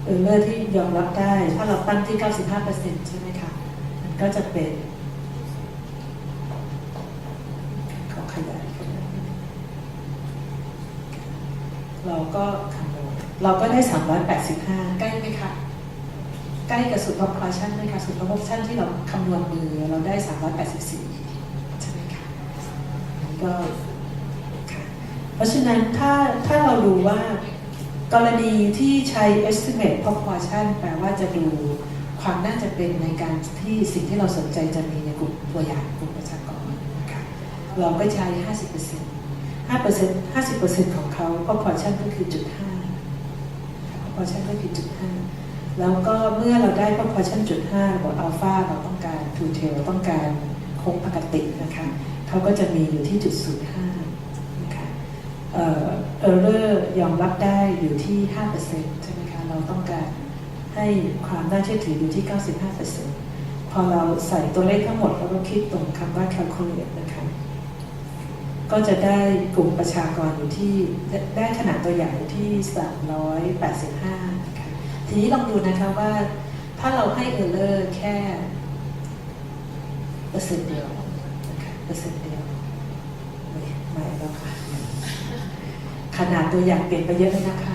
error ที่ยอมรับได้ถ้าเราตั้งที่ 95% ใช่ไหมคะมันก็จะเป็นขอขยายเราก็คำนวณเราก็ได้385ใกล้ไหมคะใกล้กับสูตร proportion ไหมคะสูตร proportion ที่เราคำนวณมือเราได้384ใช่ไหมคะนี่ก็ค่ะเพราะฉะนั้นถ้าเราดูว่ากรณีที่ใช้ estimate proportion แปลว่าจะดูความน่าจะเป็นในการที่สิ่งที่เราสนใจจะมีในกลุ่มตัวอย่างกลุ่มประชากรนะคะเราก็ใช้ 50% ของเขา proportion ก็คือ0.5 proportion ก็คือ 0.5 แล้วก็เมื่อเราได้ proportion 0.5 บอก alpha เราต้องการ two tail ต้องการโค้งปกตินะคะเขาก็จะมีอยู่ที่ 0.05 นะคะerror ยอมรับได้อยู่ที่ 5% ใช่ไหมคะเราต้องการให้ความน่าเชื่อถืออยู่ที่ 95% พอเราใส่ตัวเลขทั้งหมดแล้วก็คลิกตรงคำว่า calculate นะคะก็จะได้กลุ่มประชากรอยู่ที่ได้ขนาดตัวอย่างอยู่ที่385นะคะทีนี้ลองดูนะคะว่าถ้าเราให้ error แค่เปอร์เซ็นต์เดียวนะคะเปอร์เซ็นต์เดียวไม่แล้วค่ะขนาดตัวอย่างเปลี่ยนไปเยอะเลยนะคะ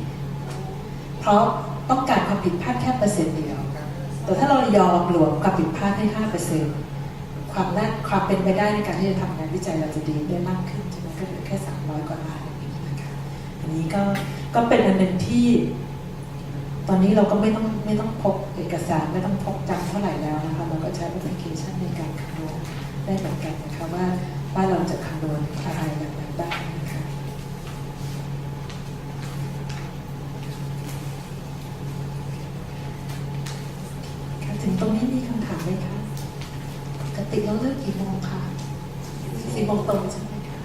9,400 เพราะต้องการความผิดพลาดแค่เปอร์เซ็นต์เดียวแต่ถ้าเรายอมรวมความผิดพลาดให้ 5%ความเป็นไปได้ในการที่จะทำงานวิจัยเราจะดีได้มากขึ้นใช่ไหมก็เหลือแค่300 กว่าล้านนะคะอันนี้ก็เป็นอันหนึ่งที่ตอนนี้เราก็ไม่ต้องพกเอกสารไม่ต้องพกจำเท่าไหร่แล้วนะคะเราก็ใช้แอปพลิเคชันในการคำนวณได้เหมือนกันนะคะว่าเราจะคำนวณอะไรแบบไหนบ้างนะคะถึงตรงนี้มีคำถามไหมคะปกติเราเลิกกี่โมงคะ4 โมงตรงใช่ไหมคะ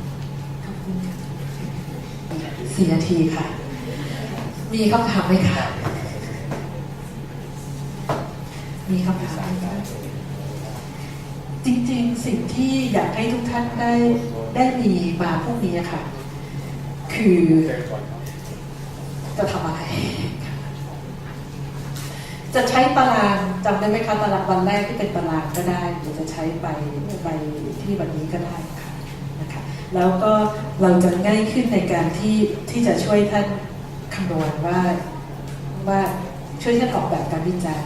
ขอบคุณค่ะ4 นาทีค่ะมีคำถามไหมคะมีคำถามไหมคะจริงๆสิ่งที่อยากให้ทุกท่านได้มีมาพวกนี้ค่ะคือจะทำอะไรจะใช้ตารางจำได้ไหมคะตารางวันแรกที่เป็นตารางก็ได้หรือจะใช้ใบที่วันนี้ก็ได้ค่ะนะคะแล้วก็เราจะง่ายขึ้นในการที่จะช่วยท่านคำนวณว่าช่วยท่านออกแบบการวิจัย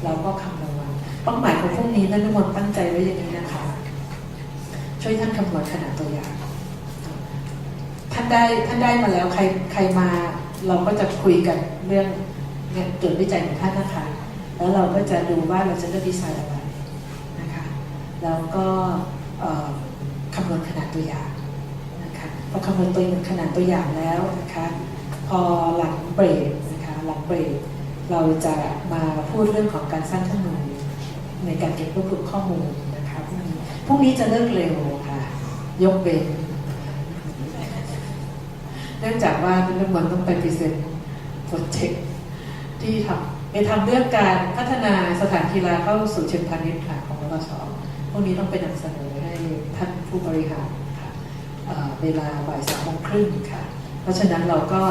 แล้วก็คำนวณเป้าหมายของพวกนี้นันทุกคนตั้งใจไว้อย่างนี้นะคะช่วยท่านคำนวณขนาดตัวอย่างท่านได้มาแล้วใครมาเราก็จะคุยกันเรื่องจุดวิจัยของท่านนะคะแล้วเราก็จะดูว่าเราจะเลือกดีไซน์อะไรนะคะแล้วก็คำนวณขนาดตัวอย่างนะคะพอคำนวณตัวขนาดตัวอย่างแล้วนะคะพอหลังเบรกนะคะหลังเบรกเราจะมาพูดเรื่องของการสร้างเครื่องมือในการเก็บรวบรวมข้อมูลนะคะพวกนี้จะเลิกเร็วค่ะยกเว้นเนื่องจากว่าเรื่องมันต้องไปพรีเซนต์โปรเจกต์ที่ทำเรื่องการพัฒนาสถานกีฬาเข้าสู่เชิงพาณิชย์ค่ะของรสช.พวกนี้ต้องไปนำเสนอให้ท่านผู้บริหารค่ะเวลาบ่าย 3:30 ค่ะเพราะฉะนั้นเราก็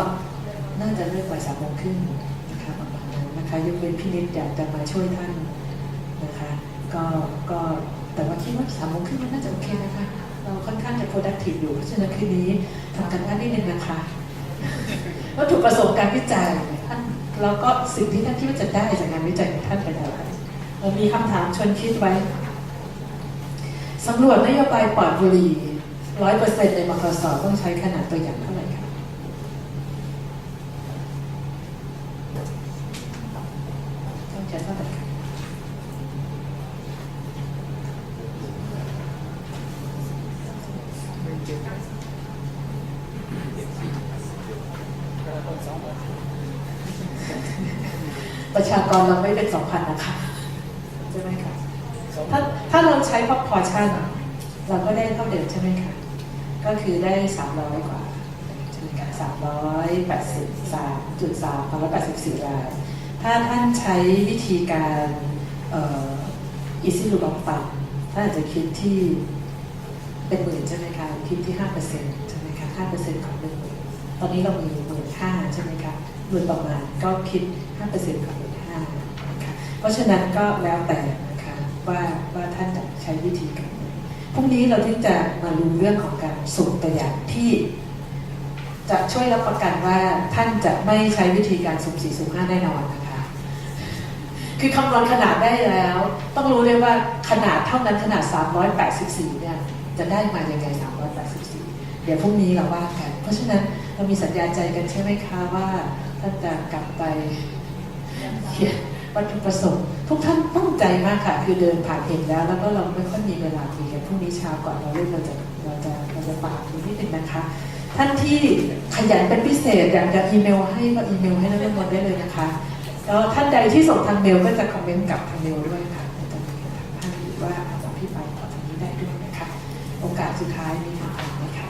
น่าจะเลือกบ่าย 3:30 นะคะประมาณนั้นนะคะยกเว้นพี่นิดอยากจะมาช่วยท่านนะคะก็แต่ว่าคิดว่า 3:30 มันน่าจะโอเคนะคะเราค่อนข้างจะ productive อยู่เพราะฉะนั้นคืนนี้ทำกันบ้านนิดนึงนะคะวัตถุประสงค์การวิจัยท่านแล้วก็สิ่งที่ท่านคิดว่าจะได้จากงานวิจัยของท่านเป็นอะไรเรามีคำถามชวนคิดไว้สำรวจนโยบายปลอดบุหรี่ 100% ในมกส.ต้องใช้ขนาดตัวอย่างเท่าไหร่คะต้องใช้เท่าไหร่คะประชากรเราไม่เป็น 2,000 นะคะใช่ไหมคะถ้า ถ้าเราใช้ proportion เราก็ได้เท่าเดิมใช่ไหมคะก็คือได้300กว่าใช่ไหมคะ383.3 รายถ้าท่านใช้วิธีการeasy rule of thumb ท่านอาจจะคิดที่เป็นหมื่นใช่ไหมคะคิดที่ 5% ใช่ไหมคะ 5% ของ10,000ตอนนี้เรามี 15,000 ใช่ไหมคะโดยประมาณก็คิด 5% ของ15,000 นะคะเพราะฉะนั้นก็แล้วแต่นะคะว่าท่านจะใช้วิธีการไหนพรุ่งนี้เราที่จะมารู้เรื่องของการสุ่มตัวอย่างที่จะช่วยรับประกันว่าท่านจะไม่ใช้วิธีการสุ่ม4สุ่ม5แน่นอนนะคะ คือคำนวณขนาดได้แล้ว ต้องรู้ด้วยว่าขนาดเท่านั้นขนาด384เนี่ยจะได้มายังไง384เดี๋ยวพรุ่งนี้เราว่ากันเพราะฉะนั้นเรามีสัญญาใจกันใช่ไหมคะว่าท่านจะกลับไปเขียนวัตถุประสงค์ทุกท่านตั้งใจมากค่ะคือเดินผ่านเองแล้วก็เราไม่ค่อยมีเวลาคุยกันพรุ่งนี้เช้าก่อนเราเริ่มเราจะฝากนิดนึงนะคะท่านที่ขยันเป็นพิเศษอยากจะอีเมลให้ก็อีเมลให้นักเรียนได้เลยนะคะแล้วท่านใดที่ส่งทางเมลก็จะคอมเมนต์กลับทางเมลด้วยค่ะจะมีท่านหรือว่าอาจารย์พี่ไปต่อทางนี้ได้ด้วยนะคะโอกาสสุดท้ายมีคำถามไหมคะ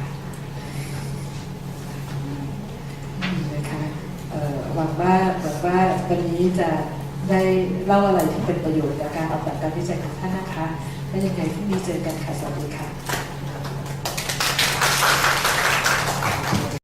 นี่นะคะหวังว่าวันนี้จะได้เล่าอะไรที่เป็นประโยชน์ในการออกแบบการวิจัยของท่านนะคะแล้วยังไงพรุ่งนี้เจอกันค่ะสวัสดีค่ะ